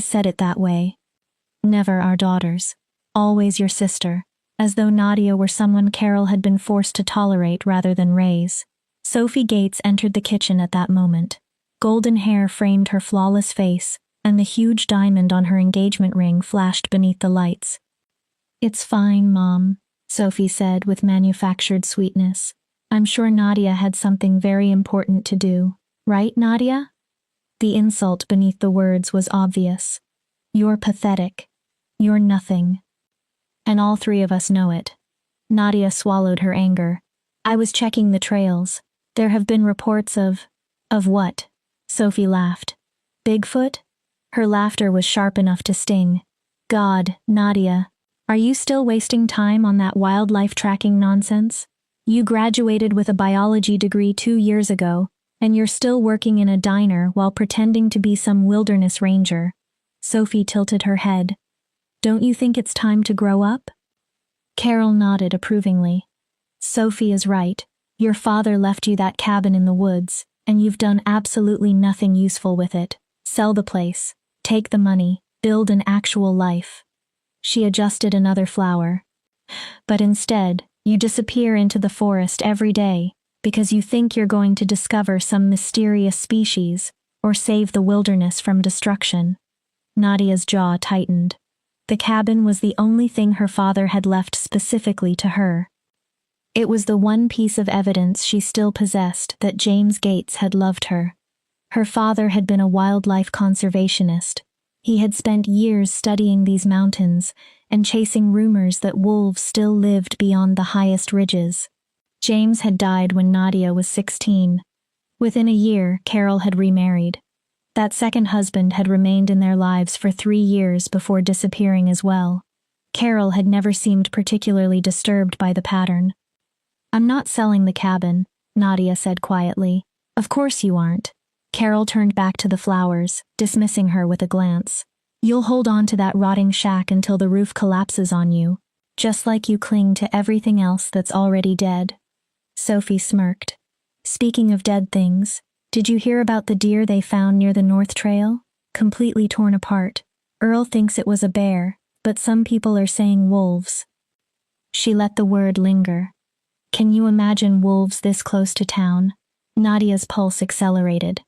said it that way. Never our daughters. Always your sister. As though Nadia were someone Carol had been forced to tolerate rather than raise. Sophie Gates entered the kitchen at that moment. Golden hair framed her flawless face, and the huge diamond on her engagement ring flashed beneath the lights. "It's fine, Mom," Sophie said with manufactured sweetness. "I'm sure Nadia had something very important to do. Right, Nadia?" The insult beneath the words was obvious. "You're pathetic. You're nothing. And all three of us know it." Nadia swallowed her anger. "I was checking the trails. There have been reports of..." "Of what?" Sophie laughed. "Bigfoot?" Her laughter was sharp enough to sting. "God, Nadia, are you still wasting time on that wildlife tracking nonsense? You graduated with a biology degree 2 years ago, and you're still working in a diner while pretending to be some wilderness ranger." Sophie tilted her head. "Don't you think it's time to grow up?" Carol nodded approvingly. "Sophie is right. Your father left you that cabin in the woods, and you've done absolutely nothing useful with it. Sell the place, take the money, build an actual life." She adjusted another flower. "But instead, you disappear into the forest every day because you think you're going to discover some mysterious species or save the wilderness from destruction." Nadia's jaw tightened. The cabin was the only thing her father had left specifically to her. It was the one piece of evidence she still possessed that James Gates had loved her. Her father had been a wildlife conservationist. He had spent years studying these mountains and chasing rumors that wolves still lived beyond the highest ridges. James had died when Nadia was 16. Within a year, Carol had remarried. That second husband had remained in their lives for 3 years before disappearing as well. Carol had never seemed particularly disturbed by the pattern. "I'm not selling the cabin," Nadia said quietly. "Of course you aren't." Carol turned back to the flowers, dismissing her with a glance. "You'll hold on to that rotting shack until the roof collapses on you, just like you cling to everything else that's already dead." Sophie smirked. "Speaking of dead things, did you hear about the deer they found near the North Trail? Completely torn apart. Earl thinks it was a bear, but some people are saying wolves." She let the word linger. Can you imagine wolves this close to town? Nadia's pulse accelerated.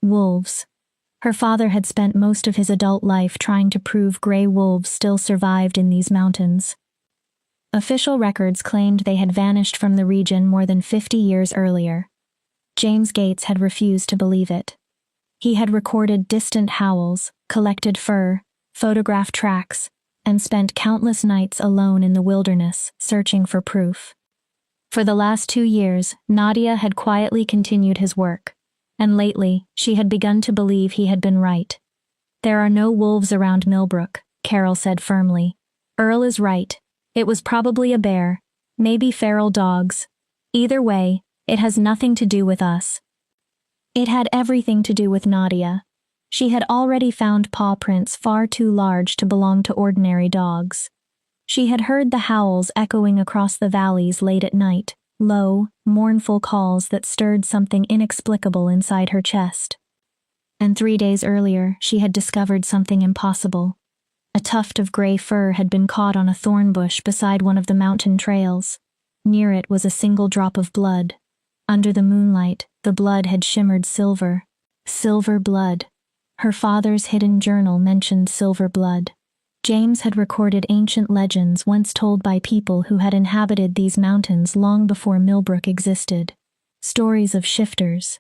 Wolves. Her father had spent most of his adult life trying to prove gray wolves still survived in these mountains. Official records claimed they had vanished from the region more than 50 years earlier. James Gates had refused to believe it. He had recorded distant howls, collected fur, photographed tracks, and spent countless nights alone in the wilderness, searching for proof. For the last 2 years, Nadia had quietly continued his work, and lately, she had begun to believe he had been right. "There are no wolves around Millbrook," Carol said firmly. "Earl is right. It was probably a bear, maybe feral dogs. Either way, it has nothing to do with us." It had everything to do with Nadia. She had already found paw prints far too large to belong to ordinary dogs. She had heard the howls echoing across the valleys late at night, low, mournful calls that stirred something inexplicable inside her chest. And 3 days earlier, she had discovered something impossible. A tuft of gray fur had been caught on a thorn bush beside one of the mountain trails. Near it was a single drop of blood. Under the moonlight, the blood had shimmered silver. Silver blood. Her father's hidden journal mentioned silver blood. James had recorded ancient legends once told by people who had inhabited these mountains long before Millbrook existed. Stories of shifters.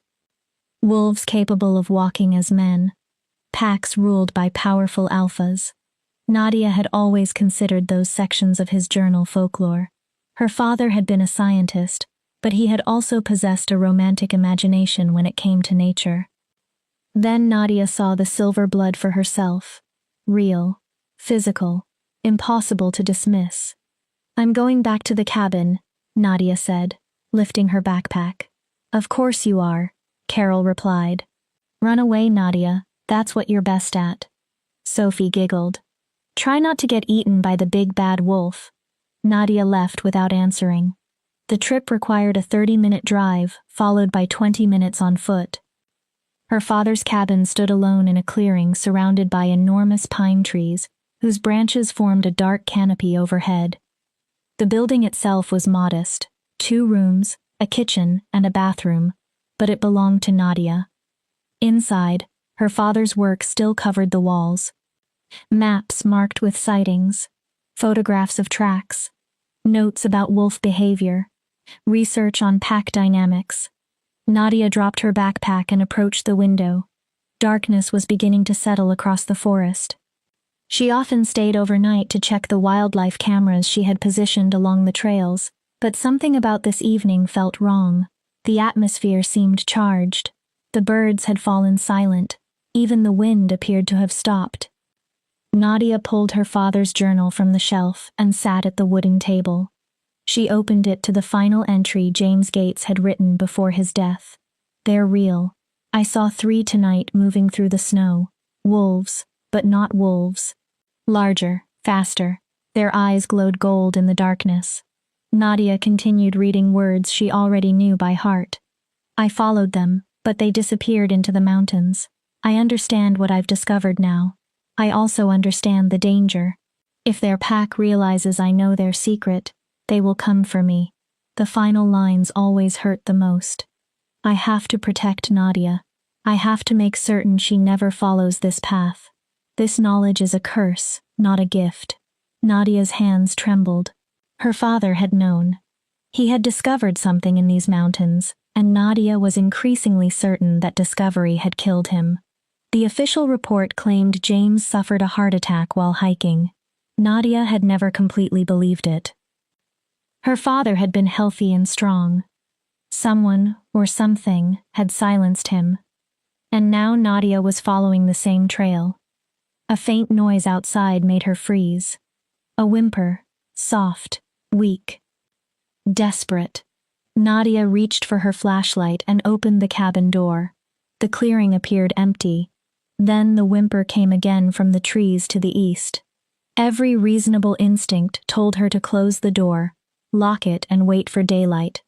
Wolves capable of walking as men. Packs ruled by powerful alphas. Nadia had always considered those sections of his journal folklore. Her father had been a scientist, but he had also possessed a romantic imagination when it came to nature. Then Nadia saw the silver blood for herself. Real. Physical. Impossible to dismiss. "I'm going back to the cabin," Nadia said, lifting her backpack. "Of course you are," Carol replied. "Run away, Nadia. That's what you're best at." Sophie giggled. "Try not to get eaten by the big bad wolf." Nadia left without answering. The trip required a 30-minute drive, followed by 20 minutes on foot. Her father's cabin stood alone in a clearing surrounded by enormous pine trees, whose branches formed a dark canopy overhead. The building itself was modest, 2 rooms, a kitchen, and a bathroom, but it belonged to Nadia. Inside, her father's work still covered the walls. Maps marked with sightings, photographs of tracks, notes about wolf behavior, research on pack dynamics. Nadia dropped her backpack and approached the window. Darkness was beginning to settle across the forest. She often stayed overnight to check the wildlife cameras she had positioned along the trails, but something about this evening felt wrong. The atmosphere seemed charged. The birds had fallen silent. Even the wind appeared to have stopped. Nadia pulled her father's journal from the shelf and sat at the wooden table. She opened it to the final entry James Gates had written before his death. "They're real. I saw 3 tonight moving through the snow. Wolves, but not wolves. Larger, faster. Their eyes glowed gold in the darkness." Nadia continued reading words she already knew by heart. "I followed them, but they disappeared into the mountains. I understand what I've discovered now. I also understand the danger. If their pack realizes I know their secret, they will come for me." The final lines always hurt the most. "I have to protect Nadia. I have to make certain she never follows this path. This knowledge is a curse, not a gift." Nadia's hands trembled. Her father had known. He had discovered something in these mountains, and Nadia was increasingly certain that discovery had killed him. The official report claimed James suffered a heart attack while hiking. Nadia had never completely believed it. Her father had been healthy and strong. Someone, or something, had silenced him. And now Nadia was following the same trail. A faint noise outside made her freeze. A whimper, soft, weak. Desperate, Nadia reached for her flashlight and opened the cabin door. The clearing appeared empty. Then the whimper came again from the trees to the east. Every reasonable instinct told her to close the door, lock it, and wait for daylight.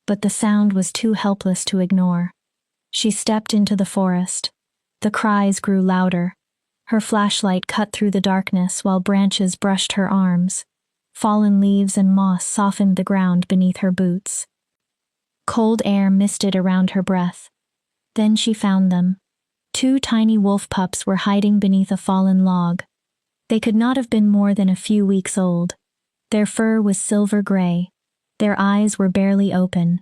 But the sound was too helpless to ignore. She stepped into the forest. The cries grew louder. Her flashlight cut through the darkness while branches brushed her arms. Fallen leaves and moss softened the ground beneath her boots. Cold air misted around her breath. Then she found them. 2 tiny wolf pups were hiding beneath a fallen log. They could not have been more than a few weeks old. Their fur was silver gray. Their eyes were barely open.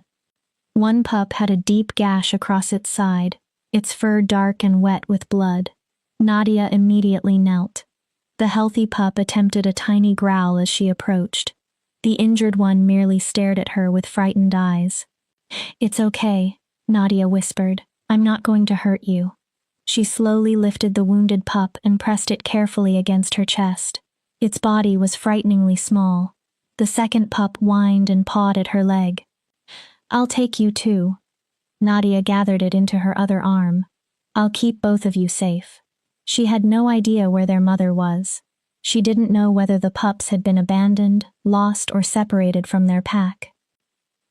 One pup had a deep gash across its side, its fur dark and wet with blood. Nadia immediately knelt. The healthy pup attempted a tiny growl as she approached. The injured one merely stared at her with frightened eyes. "It's okay," Nadia whispered. "I'm not going to hurt you." She slowly lifted the wounded pup and pressed it carefully against her chest. Its body was frighteningly small. The second pup whined and pawed at her leg. "I'll take you too." Nadia gathered it into her other arm. "I'll keep both of you safe." She had no idea where their mother was. She didn't know whether the pups had been abandoned, lost, or separated from their pack.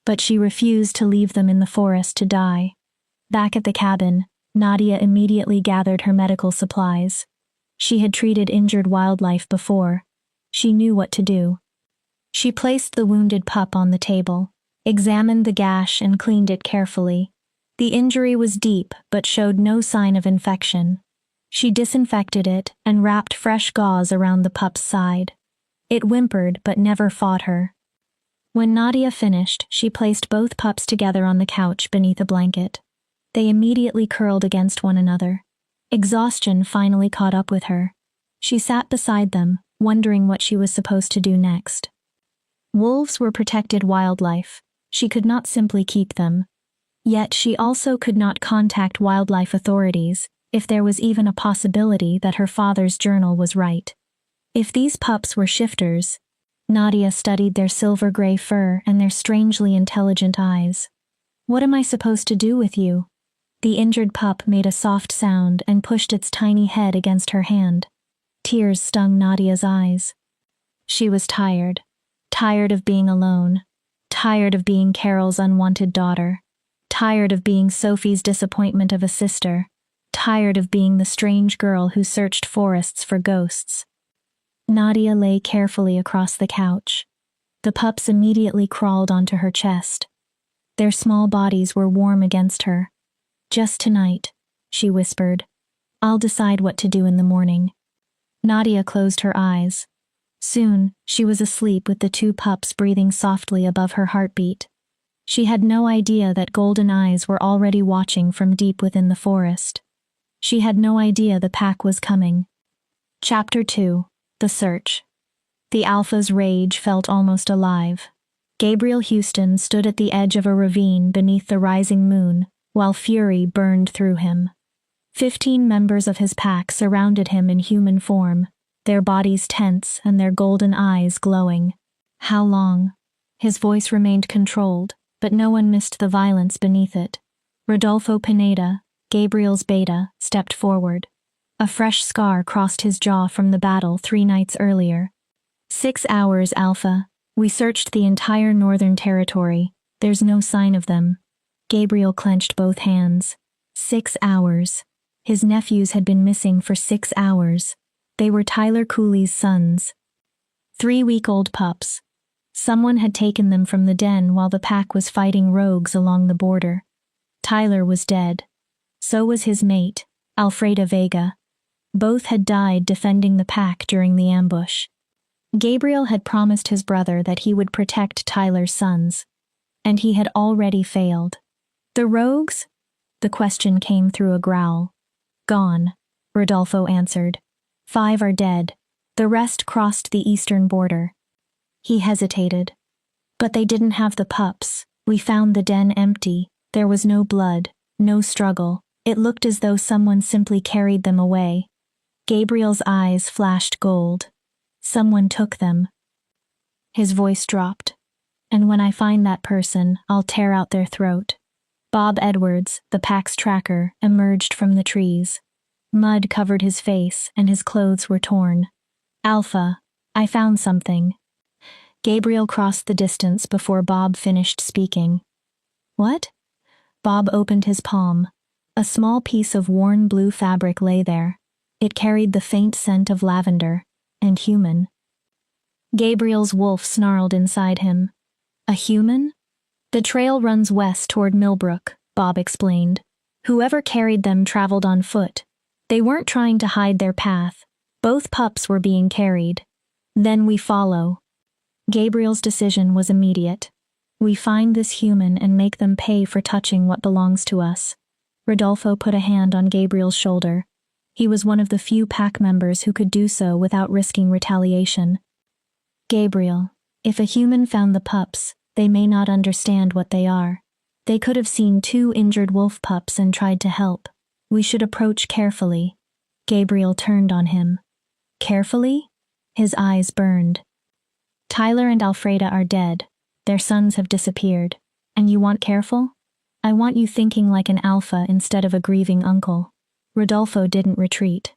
But she refused to leave them in the forest to die. Back at the cabin, Nadia immediately gathered her medical supplies. She had treated injured wildlife before. She knew what to do. She placed the wounded pup on the table, examined the gash and cleaned it carefully. The injury was deep but showed no sign of infection. She disinfected it and wrapped fresh gauze around the pup's side. It whimpered but never fought her. When Nadia finished, she placed both pups together on the couch beneath a blanket. They immediately curled against one another. Exhaustion finally caught up with her. She sat beside them, wondering what she was supposed to do next. Wolves were protected wildlife. She could not simply keep them. Yet she also could not contact wildlife authorities if there was even a possibility that her father's journal was right. If these pups were shifters, Nadia studied their silver gray fur and their strangely intelligent eyes. "What am I supposed to do with you?" The injured pup made a soft sound and pushed its tiny head against her hand. Tears stung Nadia's eyes. She was tired. Tired of being alone. Tired of being Carol's unwanted daughter. tired of being Sophie's disappointment of a sister, tired of being the strange girl who searched forests for ghosts. Nadia lay carefully across the couch. The pups immediately crawled onto her chest. Their small bodies were warm against her. "Just tonight," she whispered. "I'll decide what to do in the morning." Nadia closed her eyes. Soon, she was asleep with the two pups breathing softly above her heartbeat. She had no idea that golden eyes were already watching from deep within the forest. She had no idea the pack was coming. Chapter 2: The Search. The Alpha's rage felt almost alive. Gabriel Houston stood at the edge of a ravine beneath the rising moon, while fury burned through him. 15 members of his pack surrounded him in human form, their bodies tense and their golden eyes glowing. How long? His voice remained controlled, but no one missed the violence beneath it. Rodolfo Pineda, Gabriel's beta, stepped forward. A fresh scar crossed his jaw from the battle 3 nights earlier. 6 hours, Alpha. We searched the entire Northern Territory. There's no sign of them. Gabriel clenched both hands. 6 hours. His nephews had been missing for 6 hours. They were Tyler Cooley's sons. 3-week-old pups. Someone had taken them from the den while the pack was fighting rogues along the border. Tyler was dead. So was his mate, Alfreda Vega. Both had died defending the pack during the ambush. Gabriel had promised his brother that he would protect Tyler's sons, and he had already failed. The rogues? The question came through a growl. Gone, Rodolfo answered. 5 are dead. The rest crossed the eastern border. He hesitated. But they didn't have the pups. We found the den empty. There was no blood, no struggle. It looked as though someone simply carried them away. Gabriel's eyes flashed gold. Someone took them. His voice dropped. And when I find that person, I'll tear out their throat. Bob Edwards, the pack's tracker, emerged from the trees. Mud covered his face and his clothes were torn. Alpha, I found something. Gabriel crossed the distance before Bob finished speaking. What? Bob opened his palm. A small piece of worn blue fabric lay there. It carried the faint scent of lavender, and human. Gabriel's wolf snarled inside him. A human? The trail runs west toward Millbrook, Bob explained. Whoever carried them traveled on foot. They weren't trying to hide their path. Both pups were being carried. Then we follow. Gabriel's decision was immediate. We find this human and make them pay for touching what belongs to us. Rodolfo put a hand on Gabriel's shoulder. He was one of the few pack members who could do so without risking retaliation. Gabriel, if a human found the pups, they may not understand what they are. They could have seen 2 injured wolf pups and tried to help. We should approach carefully. Gabriel turned on him. Carefully? His eyes burned. Tyler and Alfreda are dead. Their sons have disappeared. And you want careful? I want you thinking like an alpha instead of a grieving uncle. Rodolfo didn't retreat.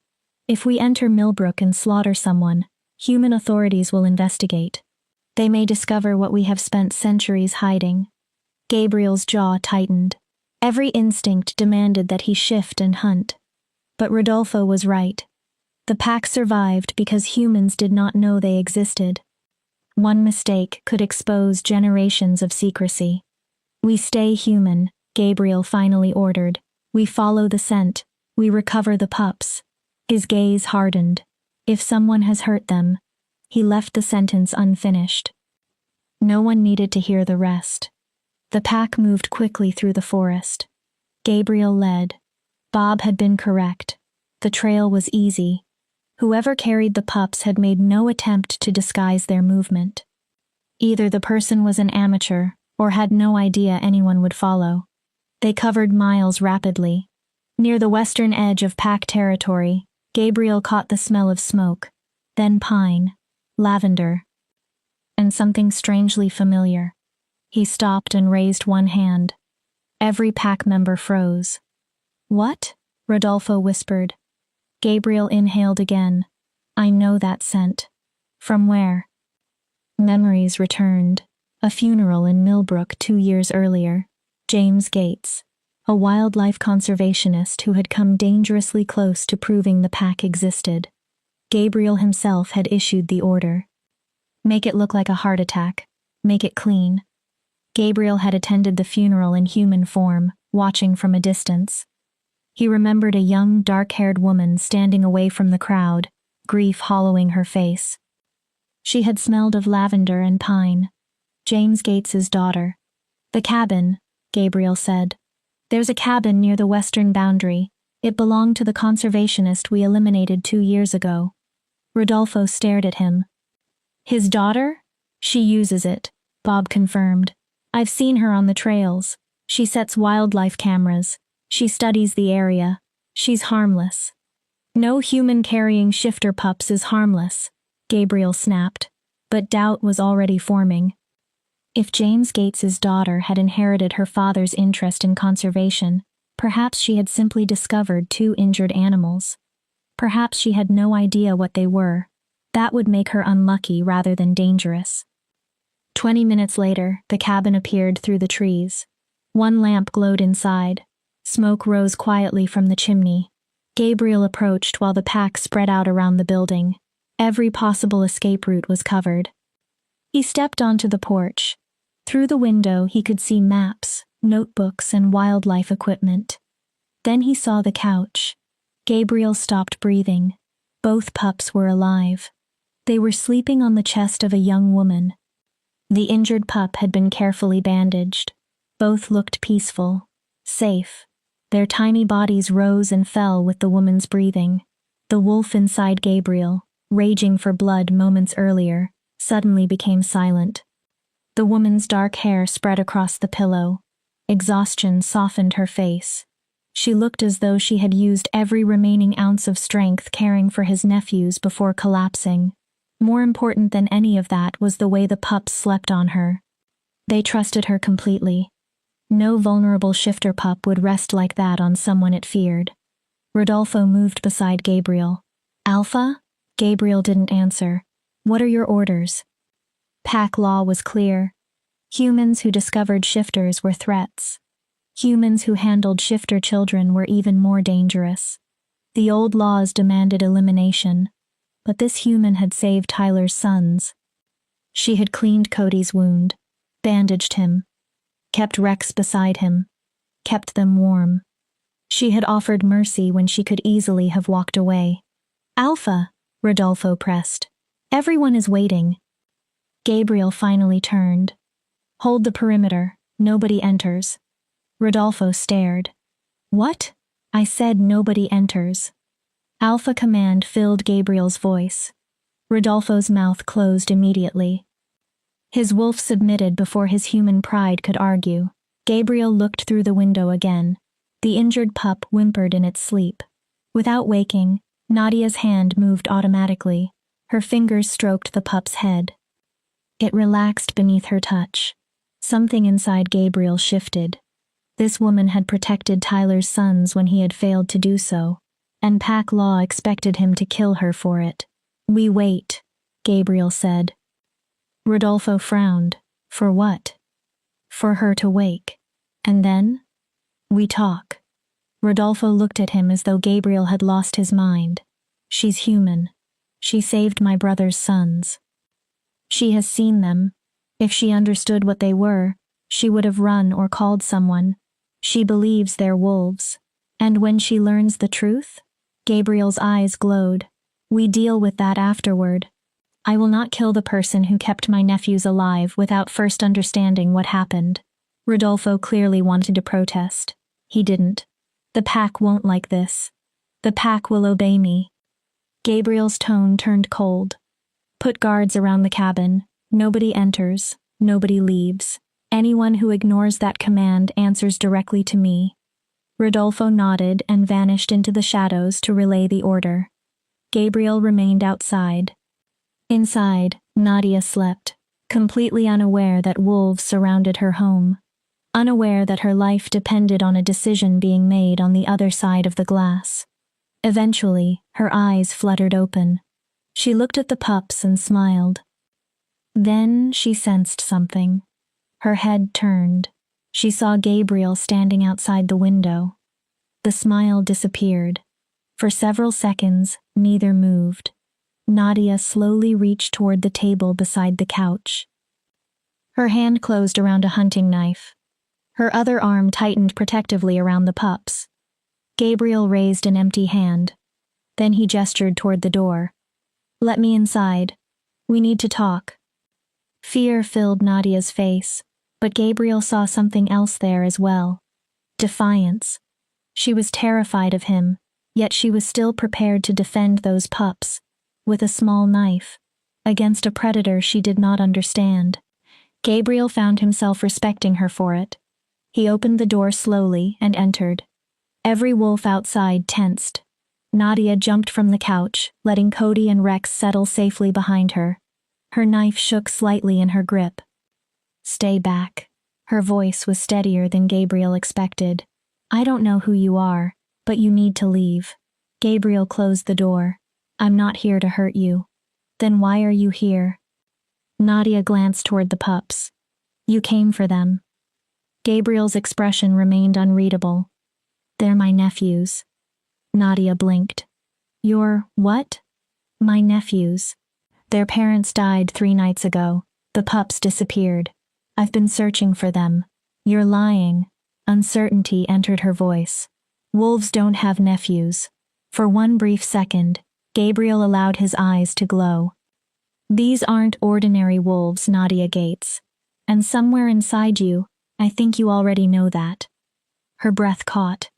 If we enter Millbrook and slaughter someone, human authorities will investigate. They may discover what we have spent centuries hiding. Gabriel's jaw tightened. Every instinct demanded that he shift and hunt. But Rodolfo was right. The pack survived because humans did not know they existed. One mistake could expose generations of secrecy. We stay human, Gabriel finally ordered. We follow the scent. We recover the pups. His gaze hardened. If someone has hurt them, he left the sentence unfinished. No one needed to hear the rest. The pack moved quickly through the forest. Gabriel led. Bob had been correct. The trail was easy. Whoever carried the pups had made no attempt to disguise their movement. Either the person was an amateur or had no idea anyone would follow. They covered miles rapidly. Near the western edge of pack territory, Gabriel caught the smell of smoke, then pine, lavender, and something strangely familiar. He stopped and raised one hand. Every pack member froze. What? Rodolfo whispered. Gabriel inhaled again. I know that scent. From where? Memories returned. A funeral in Millbrook 2 years earlier. James Gates, a wildlife conservationist who had come dangerously close to proving the pack existed. Gabriel himself had issued the order. Make it look like a heart attack. Make it clean. Gabriel had attended the funeral in human form, watching from a distance. He remembered a young, dark-haired woman standing away from the crowd, grief hollowing her face. She had smelled of lavender and pine. James Gates's daughter. The cabin, Gabriel said. There's a cabin near the western boundary. It belonged to the conservationist we eliminated 2 years ago. Rodolfo stared at him. His daughter? She uses it, Bob confirmed. I've seen her on the trails. She sets wildlife cameras. She studies the area. She's harmless. No human carrying shifter pups is harmless, Gabriel snapped, but doubt was already forming. If James Gates's daughter had inherited her father's interest in conservation, perhaps she had simply discovered 2 injured animals. Perhaps she had no idea what they were. That would make her unlucky rather than dangerous. 20 minutes later, the cabin appeared through the trees. One lamp glowed inside. Smoke rose quietly from the chimney. Gabriel approached while the pack spread out around the building. Every possible escape route was covered. He stepped onto the porch. Through the window, he could see maps, notebooks, and wildlife equipment. Then he saw the couch. Gabriel stopped breathing. Both pups were alive. They were sleeping on the chest of a young woman. The injured pup had been carefully bandaged. Both looked peaceful, safe. Their tiny bodies rose and fell with the woman's breathing. The wolf inside Gabriel, raging for blood moments earlier, suddenly became silent. The woman's dark hair spread across the pillow. Exhaustion softened her face. She looked as though she had used every remaining ounce of strength caring for his nephews before collapsing. More important than any of that was the way the pups slept on her. They trusted her completely. No vulnerable shifter pup would rest like that on someone it feared. Rodolfo moved beside Gabriel. Alpha? Gabriel didn't answer. What are your orders? Pack law was clear. Humans who discovered shifters were threats. Humans who handled shifter children were even more dangerous. The old laws demanded elimination, but this human had saved Tyler's sons. She had cleaned Cody's wound, bandaged him, kept Rex beside him, kept them warm. She had offered mercy when she could easily have walked away. Alpha, Rodolfo pressed. Everyone is waiting. Gabriel finally turned. Hold the perimeter. Nobody enters. Rodolfo stared. What? I said nobody enters. Alpha command filled Gabriel's voice. Rodolfo's mouth closed immediately. His wolf submitted before his human pride could argue. Gabriel looked through the window again. The injured pup whimpered in its sleep. Without waking, Nadia's hand moved automatically. Her fingers stroked the pup's head. It relaxed beneath her touch. Something inside Gabriel shifted. This woman had protected Tyler's sons when he had failed to do so, and pack law expected him to kill her for it. We wait, Gabriel said. Rodolfo frowned. For what? For her to wake. And then? We talk. Rodolfo looked at him as though Gabriel had lost his mind. She's human. She saved my brother's sons. She has seen them. If she understood what they were, she would have run or called someone. She believes they're wolves. And when she learns the truth? Gabriel's eyes glowed. We deal with that afterward. I will not kill the person who kept my nephews alive without first understanding what happened. Rodolfo clearly wanted to protest. He didn't. The pack won't like this. The pack will obey me. Gabriel's tone turned cold. Put guards around the cabin. Nobody enters. Nobody leaves. Anyone who ignores that command answers directly to me. Rodolfo nodded and vanished into the shadows to relay the order. Gabriel remained outside. Inside, Nadia slept, completely unaware that wolves surrounded her home, unaware that her life depended on a decision being made on the other side of the glass. Eventually, her eyes fluttered open. She looked at the pups and smiled. Then she sensed something. Her head turned. She saw Gabriel standing outside the window. The smile disappeared. For several seconds, neither moved. Nadia slowly reached toward the table beside the couch. Her hand closed around a hunting knife. Her other arm tightened protectively around the pups. Gabriel raised an empty hand. Then he gestured toward the door. "Let me inside. We need to talk." Fear filled Nadia's face, but Gabriel saw something else there as well. Defiance. She was terrified of him, yet she was still prepared to defend those pups, with a small knife, against a predator she did not understand. Gabriel found himself respecting her for it. He opened the door slowly and entered. Every wolf outside tensed. Nadia jumped from the couch, letting Cody and Rex settle safely behind her. Her knife shook slightly in her grip. "Stay back." Her voice was steadier than Gabriel expected. "I don't know who you are, but you need to leave." Gabriel closed the door. "I'm not here to hurt you." "Then why are you here?" Nadia glanced toward the pups. "You came for them." Gabriel's expression remained unreadable. "They're my nephews." Nadia blinked. "Your what?" "My nephews. Their parents died 3 nights ago. The pups disappeared. I've been searching for them." "You're lying." Uncertainty entered her voice. "Wolves don't have nephews." For one brief second, Gabriel allowed his eyes to glow. "These aren't ordinary wolves, Nadia Gates. And somewhere inside you, I think you already know that." Her breath caught.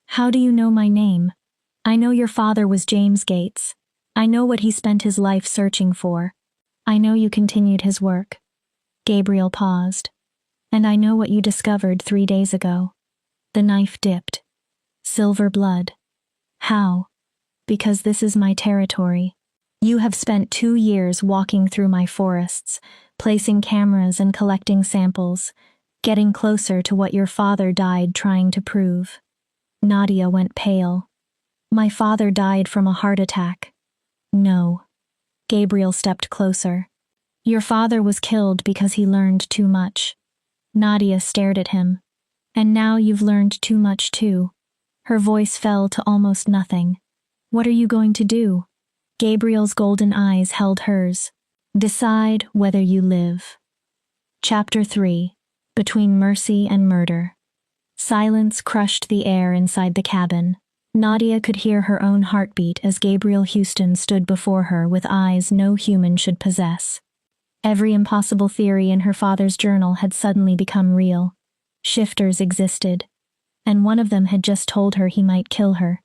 "How do you know my name?" "I know your father was James Gates. I know what he spent his life searching for. I know you continued his work." Gabriel paused. "And I know what you discovered 3 days ago." The knife dipped. "Silver blood." "How?" "Because this is my territory. You have spent 2 years walking through my forests, placing cameras and collecting samples, getting closer to what your father died trying to prove." Nadia went pale. "My father died from a heart attack." "No." Gabriel stepped closer. "Your father was killed because he learned too much." Nadia stared at him. "And now you've learned too much too." Her voice fell to almost nothing. "What are you going to do?" Gabriel's golden eyes held hers. "Decide whether you live." Chapter 3. Between Mercy and Murder. Silence crushed the air inside the cabin. Nadia could hear her own heartbeat as Gabriel Houston stood before her with eyes no human should possess. Every impossible theory in her father's journal had suddenly become real. Shifters existed, and one of them had just told her he might kill her.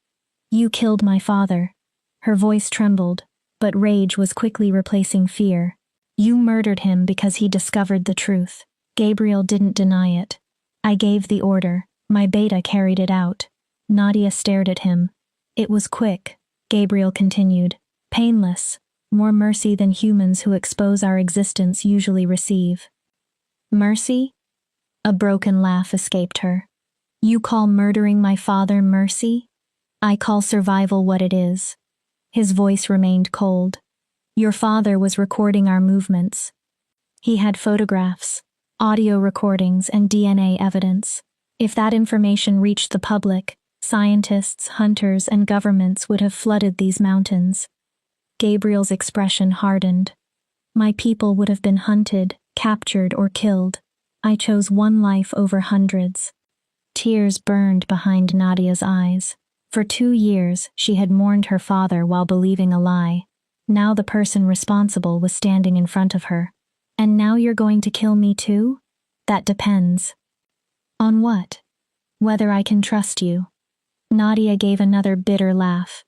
"You killed my father." Her voice trembled, but rage was quickly replacing fear. "You murdered him because he discovered the truth." Gabriel didn't deny it. "I gave the order. My beta carried it out." Nadia stared at him. "It was quick," Gabriel continued. "Painless. More mercy than humans who expose our existence usually receive." "Mercy?" A broken laugh escaped her. "You call murdering my father mercy? I call survival what it is." His voice remained cold. "Your father was recording our movements. He had photographs, audio recordings, and DNA evidence. If that information reached the public, scientists, hunters, and governments would have flooded these mountains." Gabriel's expression hardened. "My people would have been hunted, captured, or killed. I chose one life over hundreds." Tears burned behind Nadia's eyes. For 2 years, she had mourned her father while believing a lie. Now the person responsible was standing in front of her. "And now you're going to kill me too?" "That depends." "On what?" "Whether I can trust you." Nadia gave another bitter laugh.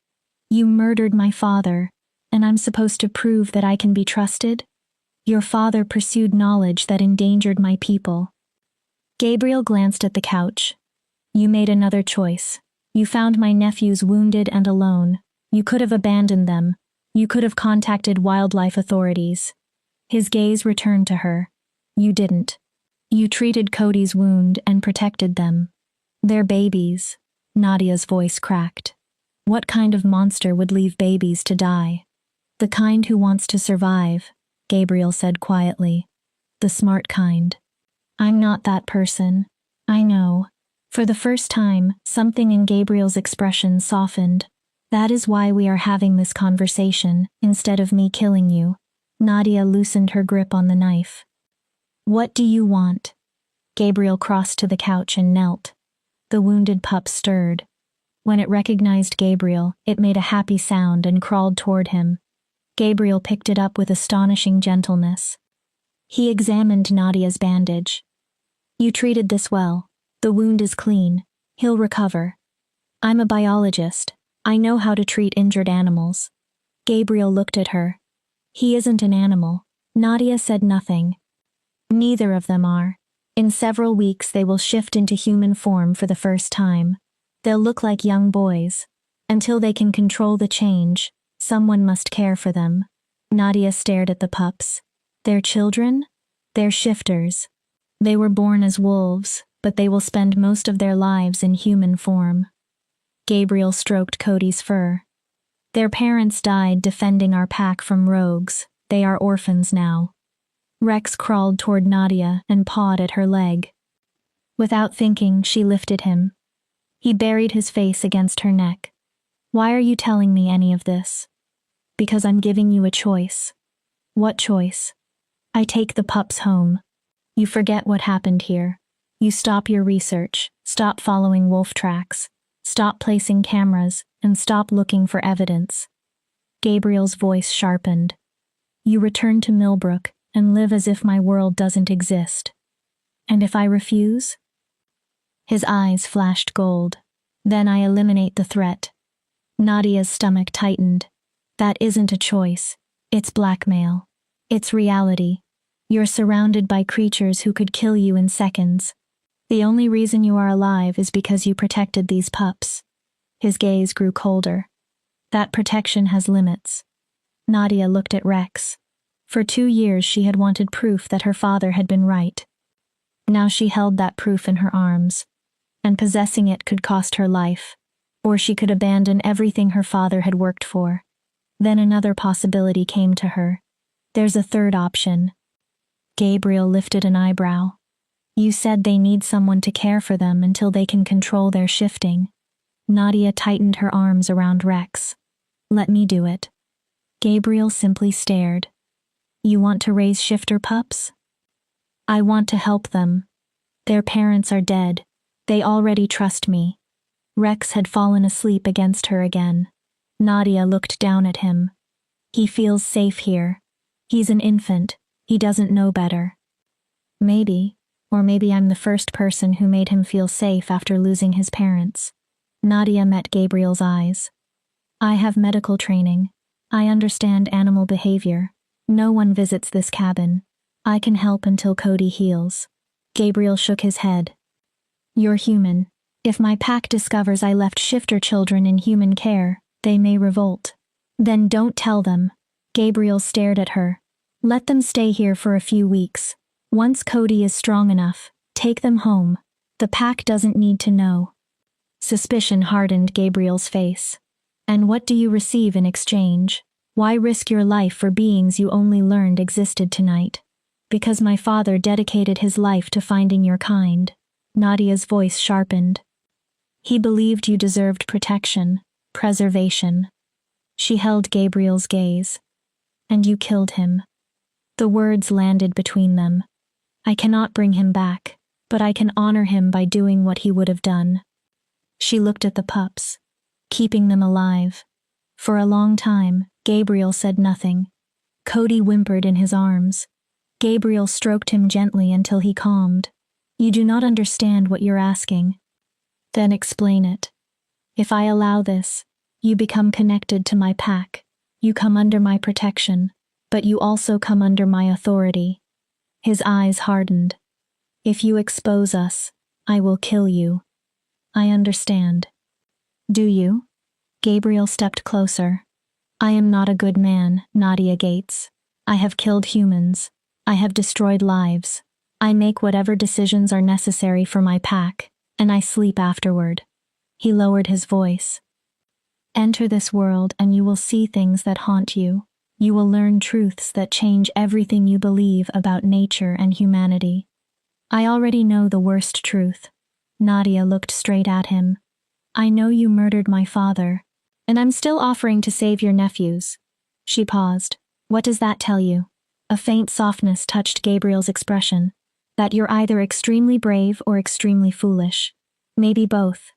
"You murdered my father, and I'm supposed to prove that I can be trusted? Your father pursued knowledge that endangered my people." Gabriel glanced at the couch. "You made another choice. You found my nephews wounded and alone. You could have abandoned them. You could have contacted wildlife authorities." His gaze returned to her. "You didn't. You treated Cody's wound and protected them. They're babies." Nadia's voice cracked. "What kind of monster would leave babies to die?" "The kind who wants to survive," Gabriel said quietly. "The smart kind." "I'm not that person." I know. For the first time, something in Gabriel's expression softened. That is why we are having this conversation, instead of me killing you. Nadia loosened her grip on the knife. What do you want? Gabriel crossed to the couch and knelt. The wounded pup stirred. When it recognized Gabriel, it made a happy sound and crawled toward him. Gabriel picked it up with astonishing gentleness. He examined Nadia's bandage. You treated this well. The wound is clean. He'll recover. I'm a biologist. I know how to treat injured animals. Gabriel looked at her. He isn't an animal. Nadia said nothing. Neither of them are. In several weeks they will shift into human form for the first time. They'll look like young boys. Until they can control the change, someone must care for them. Nadia stared at the pups. They're children? They're shifters. They were born as wolves, but they will spend most of their lives in human form. Gabriel stroked Cody's fur. Their parents died defending our pack from rogues. They are orphans now. Rex crawled toward Nadia and pawed at her leg. Without thinking, she lifted him. He buried his face against her neck. Why are you telling me any of this? Because I'm giving you a choice. What choice? I take the pups home. You forget what happened here. You stop your research, stop following wolf tracks, stop placing cameras, and stop looking for evidence. Gabriel's voice sharpened. You return to Millbrook and live as if my world doesn't exist. And if I refuse? His eyes flashed gold. Then I eliminate the threat. Nadia's stomach tightened. That isn't a choice. It's blackmail. It's reality. You're surrounded by creatures who could kill you in seconds. The only reason you are alive is because you protected these pups. His gaze grew colder. That protection has limits. Nadia looked at Rex. For 2 years she had wanted proof that her father had been right. Now she held that proof in her arms. And possessing it could cost her life. Or she could abandon everything her father had worked for. Then another possibility came to her. There's a third option. Gabriel lifted an eyebrow. You said they need someone to care for them until they can control their shifting. Nadia tightened her arms around Rex. Let me do it. Gabriel simply stared. You want to raise shifter pups? I want to help them. Their parents are dead. They already trust me. Rex had fallen asleep against her again. Nadia looked down at him. He feels safe here. He's an infant. He doesn't know better. Maybe, or maybe I'm the first person who made him feel safe after losing his parents. Nadia met Gabriel's eyes. I have medical training. I understand animal behavior. No one visits this cabin. I can help until Cody heals. Gabriel shook his head. You're human. If my pack discovers I left shifter children in human care, they may revolt. Then don't tell them. Gabriel stared at her. Let them stay here for a few weeks. Once Cody is strong enough, take them home. The pack doesn't need to know. Suspicion hardened Gabriel's face. And what do you receive in exchange? Why risk your life for beings you only learned existed tonight? Because my father dedicated his life to finding your kind. Nadia's voice sharpened. He believed you deserved protection, preservation. She held Gabriel's gaze. And you killed him. The words landed between them. I cannot bring him back, but I can honor him by doing what he would have done. She looked at the pups, keeping them alive. For a long time, Gabriel said nothing. Cody whimpered in his arms. Gabriel stroked him gently until he calmed. You do not understand what you're asking. Then explain it. If I allow this, you become connected to my pack. You come under my protection, but you also come under my authority. His eyes hardened. If you expose us, I will kill you. I understand. Do you? Gabriel stepped closer. I am not a good man, Nadia Gates. I have killed humans. I have destroyed lives. I make whatever decisions are necessary for my pack, and I sleep afterward. He lowered his voice. Enter this world and you will see things that haunt you. You will learn truths that change everything you believe about nature and humanity. I already know the worst truth. Nadia looked straight at him. I know you murdered my father, and I'm still offering to save your nephews. She paused. What does that tell you? A faint softness touched Gabriel's expression. That you're either extremely brave or extremely foolish. Maybe both.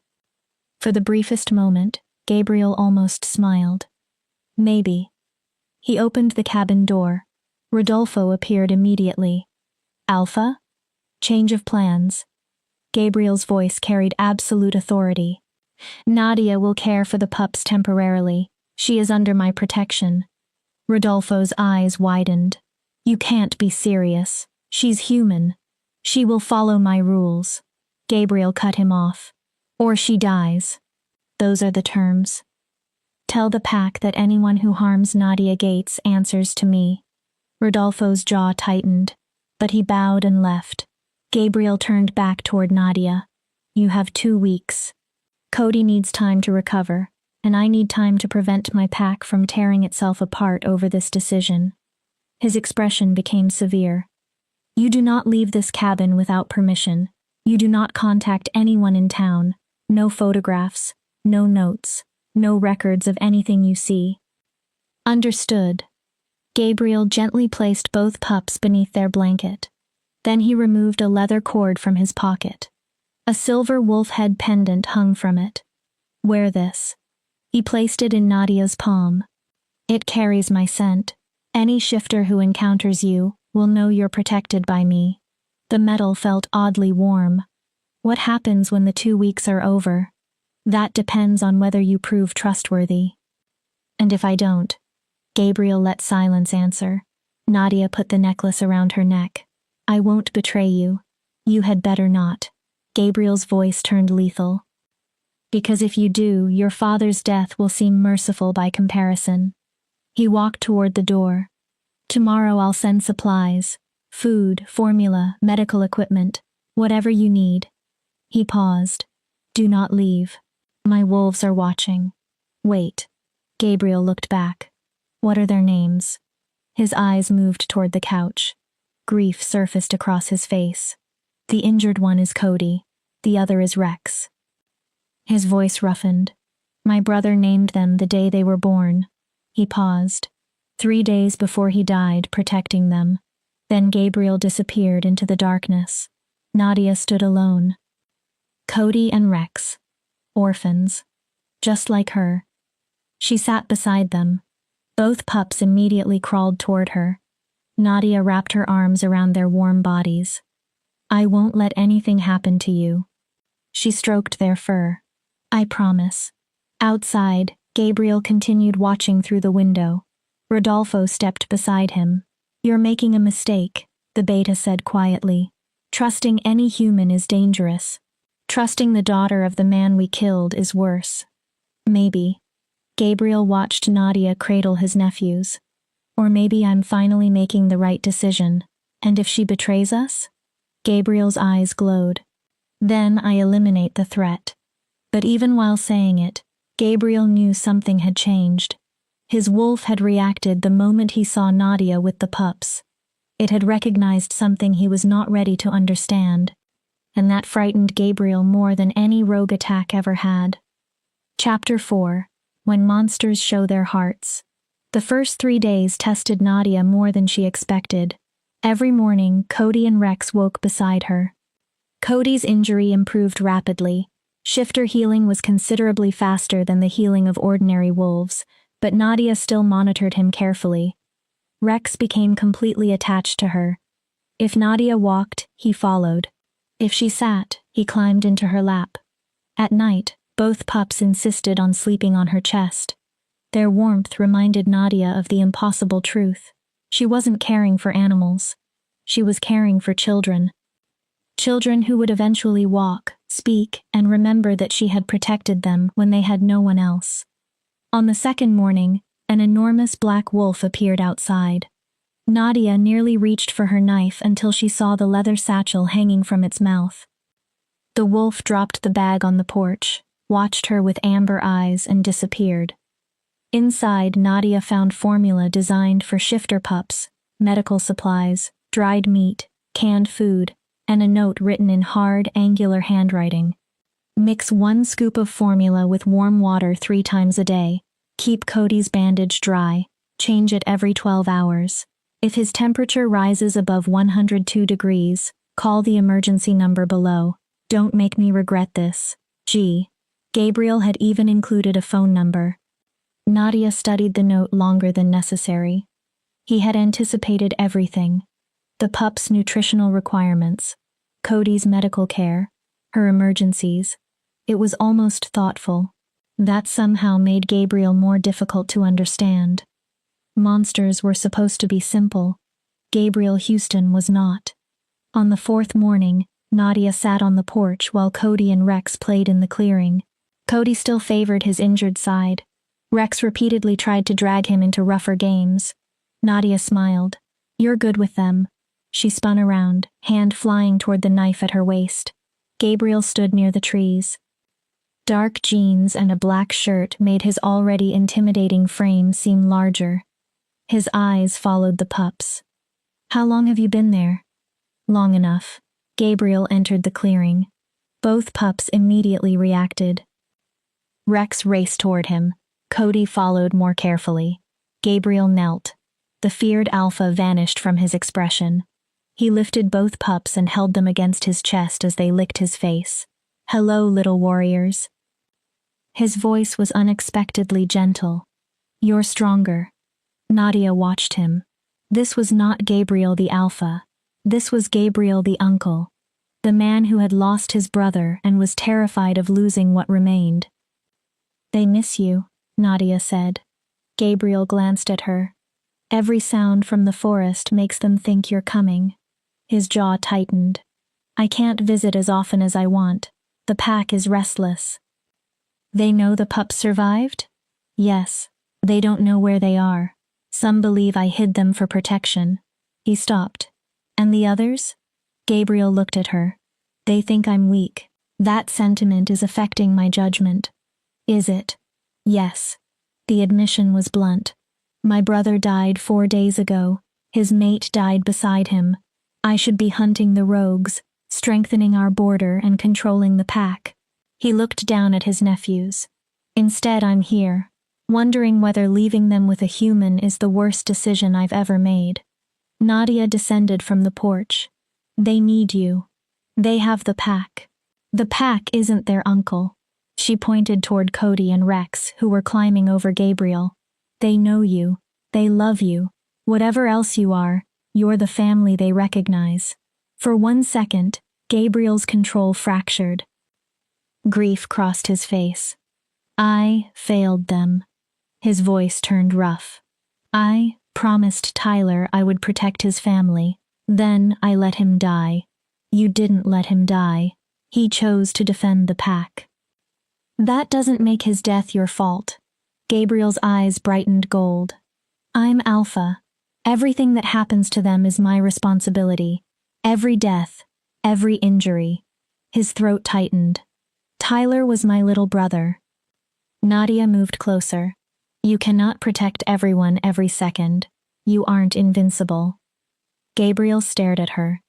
For the briefest moment, Gabriel almost smiled. Maybe. He opened the cabin door. Rodolfo appeared immediately. Alpha? Change of plans. Gabriel's voice carried absolute authority. Nadia will care for the pups temporarily. She is under my protection. Rodolfo's eyes widened. You can't be serious. She's human. She will follow my rules. Gabriel cut him off. Or she dies. Those are the terms. Tell the pack that anyone who harms Nadia Gates answers to me. Rodolfo's jaw tightened, but he bowed and left. Gabriel turned back toward Nadia. You have 2 weeks. Cody needs time to recover, and I need time to prevent my pack from tearing itself apart over this decision. His expression became severe. You do not leave this cabin without permission. You do not contact anyone in town. No photographs, no notes, no records of anything you see. Understood. Gabriel gently placed both pups beneath their blanket. Then he removed a leather cord from his pocket. A silver wolf head pendant hung from it. Wear this. He placed it in Nadia's palm. It carries my scent. Any shifter who encounters you will know you're protected by me. The metal felt oddly warm. What happens when the 2 weeks are over? That depends on whether you prove trustworthy. And if I don't? Gabriel let silence answer. Nadia put the necklace around her neck. I won't betray you. You had better not. Gabriel's voice turned lethal. Because if you do, your father's death will seem merciful by comparison. He walked toward the door. Tomorrow I'll send supplies. Food, formula, medical equipment, whatever you need. He paused. Do not leave. My wolves are watching. Wait. Gabriel looked back. What are their names? His eyes moved toward the couch. Grief surfaced across his face. The injured one is Cody. The other is Rex. His voice roughened. My brother named them the day they were born. He paused. 3 days before he died, protecting them. Then Gabriel disappeared into the darkness. Nadia stood alone. Cody and Rex. Orphans. Just like her. She sat beside them. Both pups immediately crawled toward her. Nadia wrapped her arms around their warm bodies. I won't let anything happen to you. She stroked their fur. I promise. Outside, Gabriel continued watching through the window. Rodolfo stepped beside him. You're making a mistake, the beta said quietly. Trusting any human is dangerous. Trusting the daughter of the man we killed is worse. Maybe. Gabriel watched Nadia cradle his nephews. Or maybe I'm finally making the right decision. And if she betrays us? Gabriel's eyes glowed. Then I eliminate the threat. But even while saying it, Gabriel knew something had changed. His wolf had reacted the moment he saw Nadia with the pups. It had recognized something he was not ready to understand. And that frightened Gabriel more than any rogue attack ever had. Chapter 4. When Monsters Show Their Hearts. The first 3 days tested Nadia more than she expected. Every morning, Cody and Rex woke beside her. Cody's injury improved rapidly. Shifter healing was considerably faster than the healing of ordinary wolves, but Nadia still monitored him carefully. Rex became completely attached to her. If Nadia walked, he followed. If she sat, he climbed into her lap. At night, both pups insisted on sleeping on her chest. Their warmth reminded Nadia of the impossible truth. She wasn't caring for animals. She was caring for children. Children who would eventually walk, speak, and remember that she had protected them when they had no one else. On the second morning, an enormous black wolf appeared outside. Nadia nearly reached for her knife until she saw the leather satchel hanging from its mouth. The wolf dropped the bag on the porch, watched her with amber eyes, and disappeared. Inside, Nadia found formula designed for shifter pups, medical supplies, dried meat, canned food, and a note written in hard, angular handwriting. Mix 1 scoop of formula with warm water 3 times a day. Keep Cody's bandage dry. Change it every 12 hours. If his temperature rises above 102 degrees, call the emergency number below. Don't make me regret this. G. Gabriel had even included a phone number. Nadia studied the note longer than necessary. He had anticipated everything. The pup's nutritional requirements, Cody's medical care, her emergencies. It was almost thoughtful. That somehow made Gabriel more difficult to understand. Monsters were supposed to be simple. Gabriel Houston was not. On the 4th morning, Nadia sat on the porch while Cody and Rex played in the clearing. Cody still favored his injured side. Rex repeatedly tried to drag him into rougher games. Nadia smiled. "You're good with them." She spun around, hand flying toward the knife at her waist. Gabriel stood near the trees. Dark jeans and a black shirt made his already intimidating frame seem larger. His eyes followed the pups. "How long have you been there?" "Long enough." Gabriel entered the clearing. Both pups immediately reacted. Rex raced toward him. Cody followed more carefully. Gabriel knelt. The feared alpha vanished from his expression. He lifted both pups and held them against his chest as they licked his face. "Hello, little warriors." His voice was unexpectedly gentle. "You're stronger." Nadia watched him. This was not Gabriel the alpha. This was Gabriel the uncle. The man who had lost his brother and was terrified of losing what remained. "They miss you," Nadia said. Gabriel glanced at her. "Every sound from the forest makes them think you're coming." His jaw tightened. "I can't visit as often as I want. The pack is restless." "They know the pups survived?" "Yes. They don't know where they are. Some believe I hid them for protection." He stopped. "And the others?" Gabriel looked at her. "They think I'm weak. That sentiment is affecting my judgment." "Is it?" "Yes." The admission was blunt. "My brother died 4 days ago. His mate died beside him. I should be hunting the rogues, strengthening our border and controlling the pack." He looked down at his nephews. "Instead, I'm here, wondering whether leaving them with a human is the worst decision I've ever made." Nadia descended from the porch. "They need you. They have the pack. The pack isn't their uncle." She pointed toward Cody and Rex, who were climbing over Gabriel. "They know you. They love you. Whatever else you are, you're the family they recognize." For 1 second, Gabriel's control fractured. Grief crossed his face. "I failed them." His voice turned rough. "I promised Tyler I would protect his family. Then I let him die. You didn't let him die. He chose to defend the pack." "That doesn't make his death your fault." Gabriel's eyes brightened gold. "I'm Alpha. Everything that happens to them is my responsibility. Every death, every injury." His throat tightened. "Tyler was my little brother." Nadia moved closer. "You cannot protect everyone every second. You aren't invincible." Gabriel stared at her.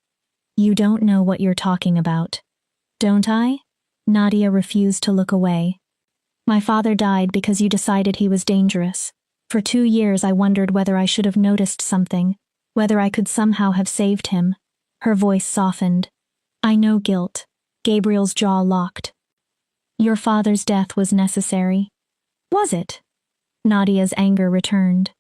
"You don't know what you're talking about." "Don't I?" Nadia refused to look away. "My father died because you decided he was dangerous. For 2 years I wondered whether I should have noticed something, whether I could somehow have saved him." Her voice softened. "I know guilt." Gabriel's jaw locked. "Your father's death was necessary." "Was it?" Nadia's anger returned.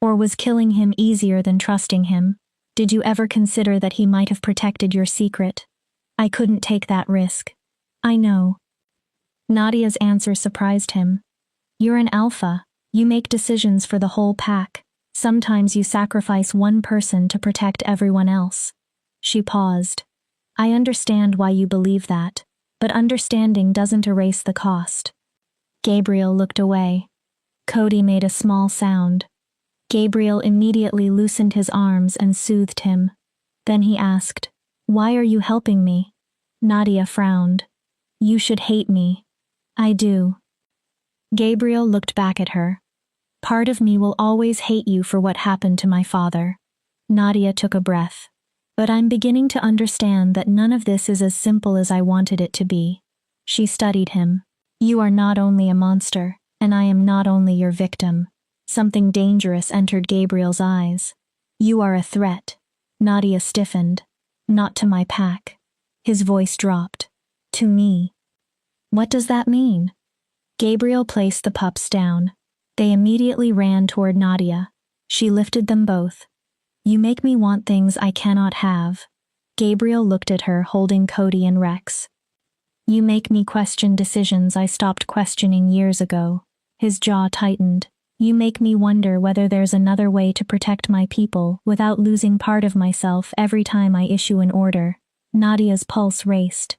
"Or was killing him easier than trusting him? Did you ever consider that he might have protected your secret?" "I couldn't take that risk." "I know." Nadia's answer surprised him. "You're an alpha. You make decisions for the whole pack. Sometimes you sacrifice one person to protect everyone else." She paused. "I understand why you believe that, but understanding doesn't erase the cost." Gabriel looked away. Cody made a small sound. Gabriel immediately loosened his arms and soothed him. Then he asked, "Why are you helping me?" Nadia frowned. "You should hate me." "I do." Gabriel looked back at her. "Part of me will always hate you for what happened to my father." Nadia took a breath. But I'm beginning to understand that none of this is as simple as I wanted it to be. She studied him. You are not only a monster, and I am not only your victim. Something dangerous entered Gabriel's eyes. You are a threat. Nadia stiffened. Not to my pack. His voice dropped. To me. What does that mean? Gabriel placed the pups down. They immediately ran toward Nadia. She lifted them both. You make me want things I cannot have. Gabriel looked at her, holding Cody and Rex. You make me question decisions I stopped questioning years ago. His jaw tightened. You make me wonder whether there's another way to protect my people without losing part of myself every time I issue an order. Nadia's pulse raced.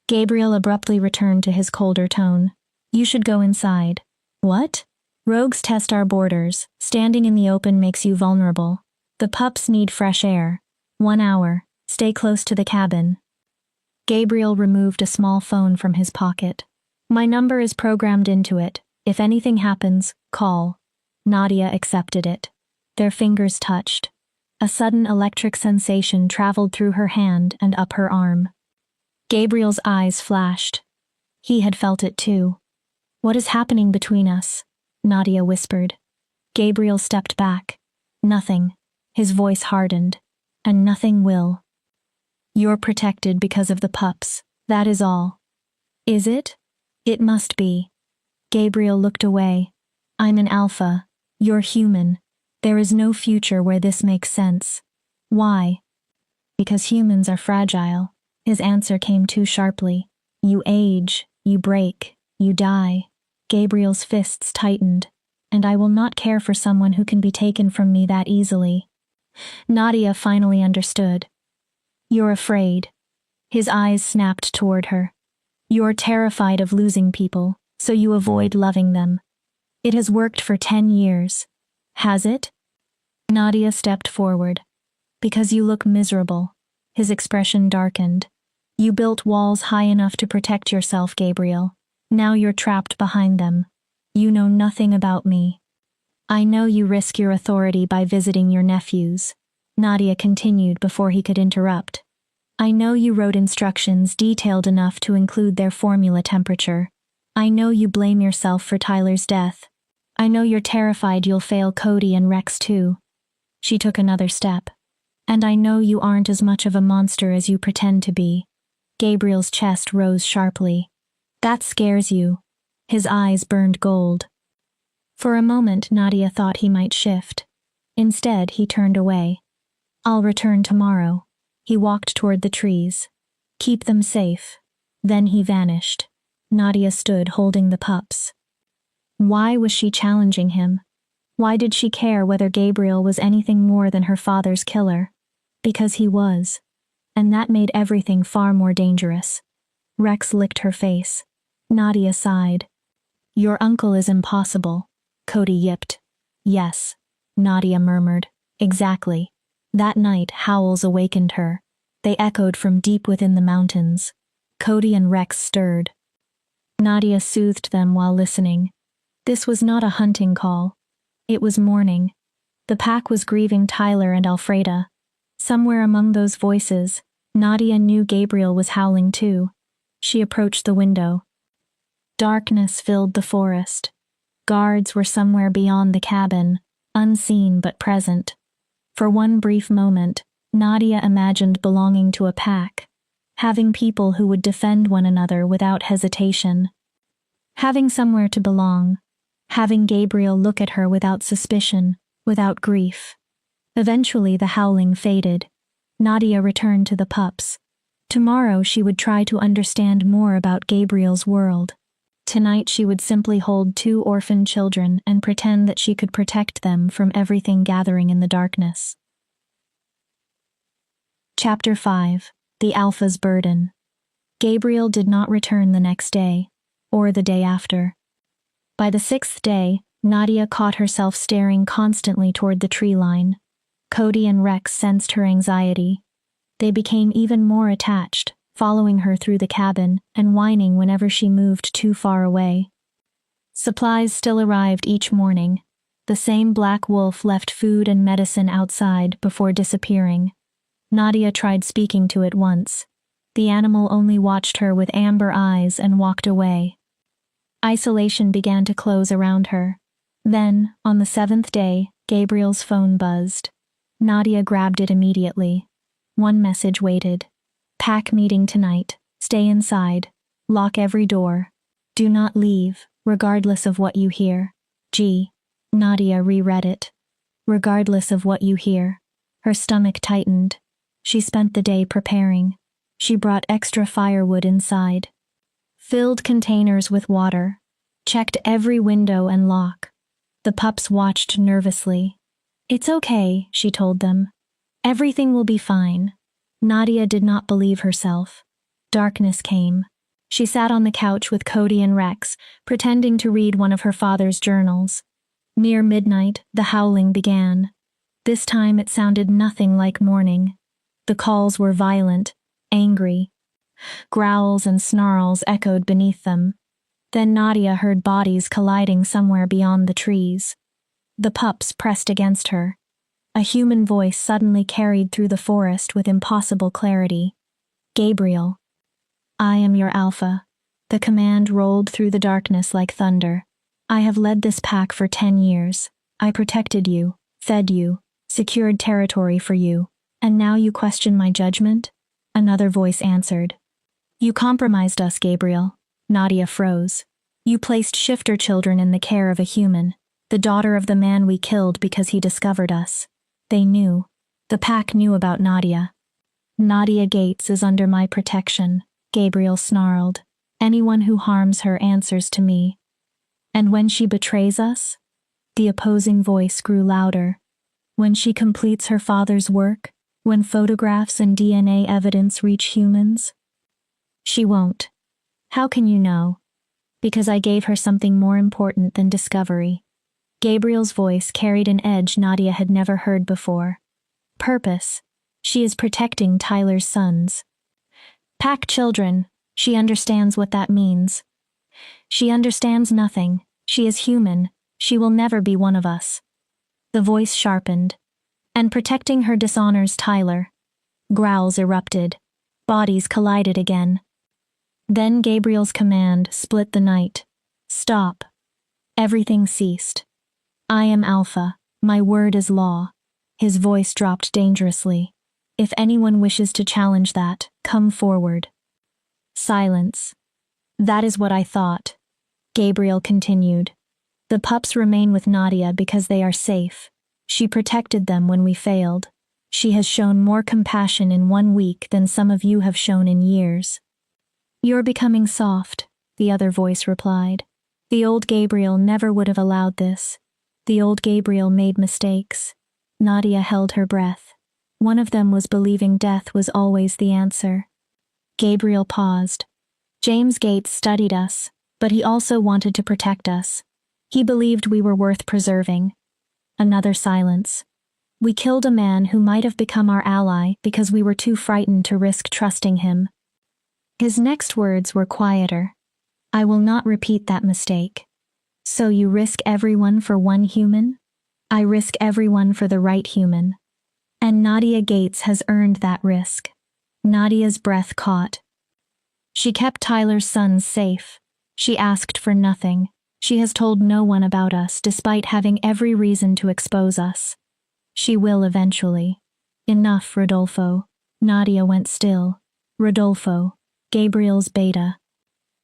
Gabriel abruptly returned to his colder tone. You should go inside. What? Rogues test our borders. Standing in the open makes you vulnerable. The pups need fresh air. 1 hour. Stay close to the cabin. Gabriel removed a small phone from his pocket. My number is programmed into it. If anything happens, call. Nadia accepted it. Their fingers touched. A sudden electric sensation traveled through her hand and up her arm. Gabriel's eyes flashed. He had felt it too. What is happening between us? Nadia whispered. Gabriel stepped back. Nothing. His voice hardened. And nothing will. You're protected because of the pups. That is all. Is it? It must be. Gabriel looked away. I'm an alpha. You're human. There is no future where this makes sense. Why? Because humans are fragile. His answer came too sharply. You age, you break, you die. Gabriel's fists tightened. And I will not care for someone who can be taken from me that easily. Nadia finally understood. You're afraid. His eyes snapped toward her. You're terrified of losing people, so you avoid loving them. It has worked for 10 years. Has it? Nadia stepped forward. Because you look miserable. His expression darkened. You built walls high enough to protect yourself, Gabriel. Now you're trapped behind them. You know nothing about me. I know you risk your authority by visiting your nephews. Nadia continued before he could interrupt. I know you wrote instructions detailed enough to include their formula temperature. I know you blame yourself for Tyler's death. I know you're terrified you'll fail Cody and Rex too. She took another step. And I know you aren't as much of a monster as you pretend to be. Gabriel's chest rose sharply. That scares you. His eyes burned gold. For a moment, Nadia thought he might shift. Instead, he turned away. I'll return tomorrow. He walked toward the trees. Keep them safe. Then he vanished. Nadia stood holding the pups. Why was she challenging him? Why did she care whether Gabriel was anything more than her father's killer? Because he was. And that made everything far more dangerous. Rex licked her face. Nadia sighed. Your uncle is impossible. Cody yipped. Yes. Nadia murmured. Exactly. That night, howls awakened her. They echoed from deep within the mountains. Cody and Rex stirred. Nadia soothed them while listening. This was not a hunting call. It was mourning. The pack was grieving Tyler and Alfreda. Somewhere among those voices, Nadia knew Gabriel was howling too. She approached the window. Darkness filled the forest. Guards were somewhere beyond the cabin, unseen but present. For one brief moment, Nadia imagined belonging to a pack, having people who would defend one another without hesitation. Having somewhere to belong, having Gabriel look at her without suspicion, without grief. Eventually the howling faded. Nadia returned to the pups. Tomorrow she would try to understand more about Gabriel's world. Tonight she would simply hold 2 orphaned children and pretend that she could protect them from everything gathering in the darkness. Chapter 5. The Alpha's Burden. Gabriel did not return the next day, or the day after. By the 6th day, Nadia caught herself staring constantly toward the tree line. Cody and Rex sensed her anxiety. They became even more attached, following her through the cabin and whining whenever she moved too far away. Supplies still arrived each morning. The same black wolf left food and medicine outside before disappearing. Nadia tried speaking to it once. The animal only watched her with amber eyes and walked away. Isolation began to close around her. Then, on the 7th day, Gabriel's phone buzzed. Nadia grabbed it immediately. One message waited. Pack meeting tonight. Stay inside. Lock every door. Do not leave, regardless of what you hear. G. Nadia reread it. Regardless of what you hear. Her stomach tightened. She spent the day preparing. She brought extra firewood inside. Filled containers with water. Checked every window and lock. The pups watched nervously. It's okay, she told them. Everything will be fine. Nadia did not believe herself. Darkness came. She sat on the couch with Cody and Rex, pretending to read one of her father's journals. Near midnight, the howling began. This time it sounded nothing like morning. The calls were violent, angry. Growls and snarls echoed beneath them. Then Nadia heard bodies colliding somewhere beyond the trees. The pups pressed against her. A human voice suddenly carried through the forest with impossible clarity. Gabriel. I am your alpha. The command rolled through the darkness like thunder. I have led this pack for 10 years. I protected you, fed you, secured territory for you, and now you question my judgment? Another voice answered. You compromised us, Gabriel. Nadia froze. You placed shifter children in the care of a human, the daughter of the man we killed because he discovered us. They knew. The pack knew about Nadia. Nadia Gates is under my protection, Gabriel snarled. Anyone who harms her answers to me. And when she betrays us? The opposing voice grew louder. When she completes her father's work? When photographs and DNA evidence reach humans? She won't. How can you know? Because I gave her something more important than discovery. Gabriel's voice carried an edge Nadia had never heard before. Purpose. She is protecting Tyler's sons. Pack children. She understands what that means. She understands nothing. She is human. She will never be one of us. The voice sharpened. And protecting her dishonors Tyler. Growls erupted. Bodies collided again. Then Gabriel's command split the night. Stop. Everything ceased. I am Alpha. My word is law. His voice dropped dangerously. If anyone wishes to challenge that, come forward. Silence. That is what I thought. Gabriel continued. The pups remain with Nadia because they are safe. She protected them when we failed. She has shown more compassion in 1 week than some of you have shown in years. You're becoming soft, the other voice replied. The old Gabriel never would have allowed this. The old Gabriel made mistakes. Nadia held her breath. One of them was believing death was always the answer. Gabriel paused. James Gates studied us, but he also wanted to protect us. He believed we were worth preserving. Another silence. We killed a man who might have become our ally because we were too frightened to risk trusting him. His next words were quieter. I will not repeat that mistake. So you risk everyone for one human? I risk everyone for the right human. And Nadia Gates has earned that risk. Nadia's breath caught. She kept Tyler's sons safe. She asked for nothing. She has told no one about us despite having every reason to expose us. She will eventually. Enough, Rodolfo. Nadia went still. Rodolfo. Gabriel's beta.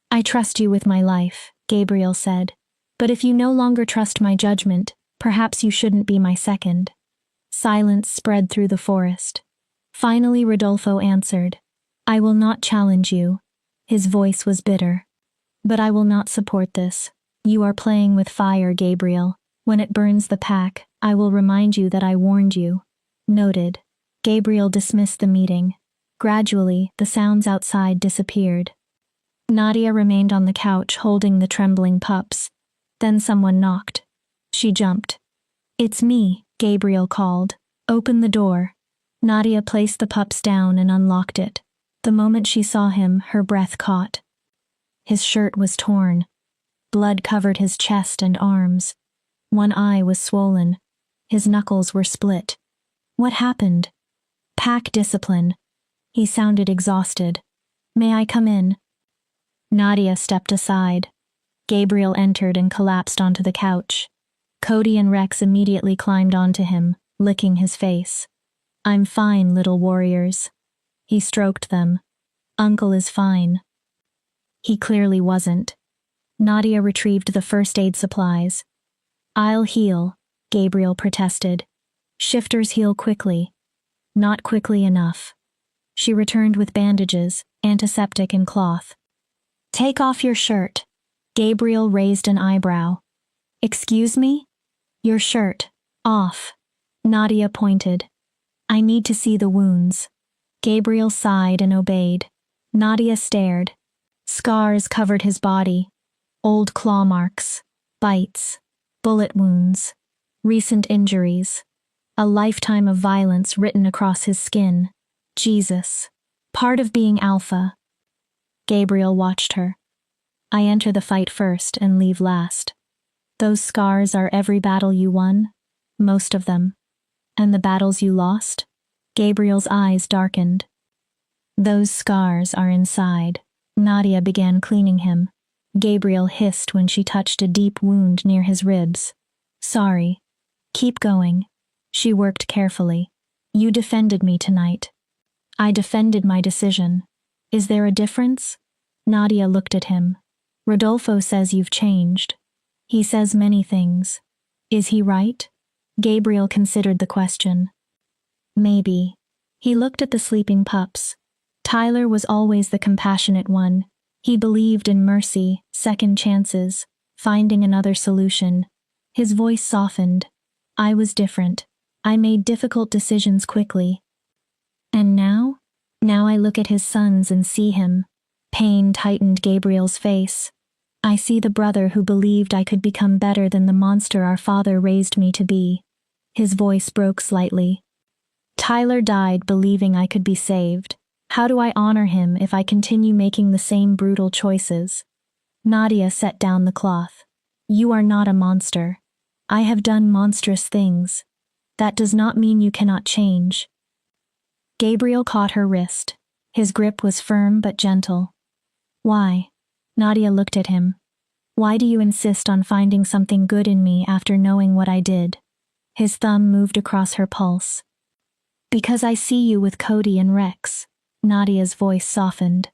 I trust you with my life, Gabriel said. But if you no longer trust my judgment, perhaps you shouldn't be my second. Silence spread through the forest. Finally Rodolfo answered. I will not challenge you. His voice was bitter. But I will not support this. You are playing with fire, Gabriel. When it burns the pack, I will remind you that I warned you. Noted. Gabriel dismissed the meeting. Gradually, the sounds outside disappeared. Nadia remained on the couch holding the trembling pups. Then someone knocked. She jumped. It's me, Gabriel called. Open the door. Nadia placed the pups down and unlocked it. The moment she saw him, her breath caught. His shirt was torn. Blood covered his chest and arms. One eye was swollen. His knuckles were split. What happened? Pack discipline. He sounded exhausted. May I come in? Nadia stepped aside. Gabriel entered and collapsed onto the couch. Cody and Rex immediately climbed onto him, licking his face. I'm fine, little warriors. He stroked them. Uncle is fine. He clearly wasn't. Nadia retrieved the first aid supplies. I'll heal, Gabriel protested. Shifters heal quickly. Not quickly enough. She returned with bandages, antiseptic and cloth. Take off your shirt. Gabriel raised an eyebrow. Excuse me? Your shirt. Off. Nadia pointed. I need to see the wounds. Gabriel sighed and obeyed. Nadia stared. Scars covered his body. Old claw marks. Bites. Bullet wounds. Recent injuries. A lifetime of violence written across his skin. Jesus. Part of being alpha. Gabriel watched her. I enter the fight first and leave last. Those scars are every battle you won? Most of them. And the battles you lost? Gabriel's eyes darkened. Those scars are inside. Nadia began cleaning him. Gabriel hissed when she touched a deep wound near his ribs. Sorry. Keep going. She worked carefully. You defended me tonight. I defended my decision. Is there a difference? Nadia looked at him. Rodolfo says you've changed. He says many things. Is he right? Gabriel considered the question. Maybe. He looked at the sleeping pups. Tyler was always the compassionate one. He believed in mercy, second chances, finding another solution. His voice softened. I was different. I made difficult decisions quickly. And now? Now I look at his sons and see him. Pain tightened Gabriel's face. I see the brother who believed I could become better than the monster our father raised me to be. His voice broke slightly. Tyler died believing I could be saved. How do I honor him if I continue making the same brutal choices? Nadia set down the cloth. You are not a monster. I have done monstrous things. That does not mean you cannot change. Gabriel caught her wrist. His grip was firm but gentle. Why? Nadia looked at him. Why do you insist on finding something good in me after knowing what I did? His thumb moved across her pulse. Because I see you with Cody and Rex. Nadia's voice softened.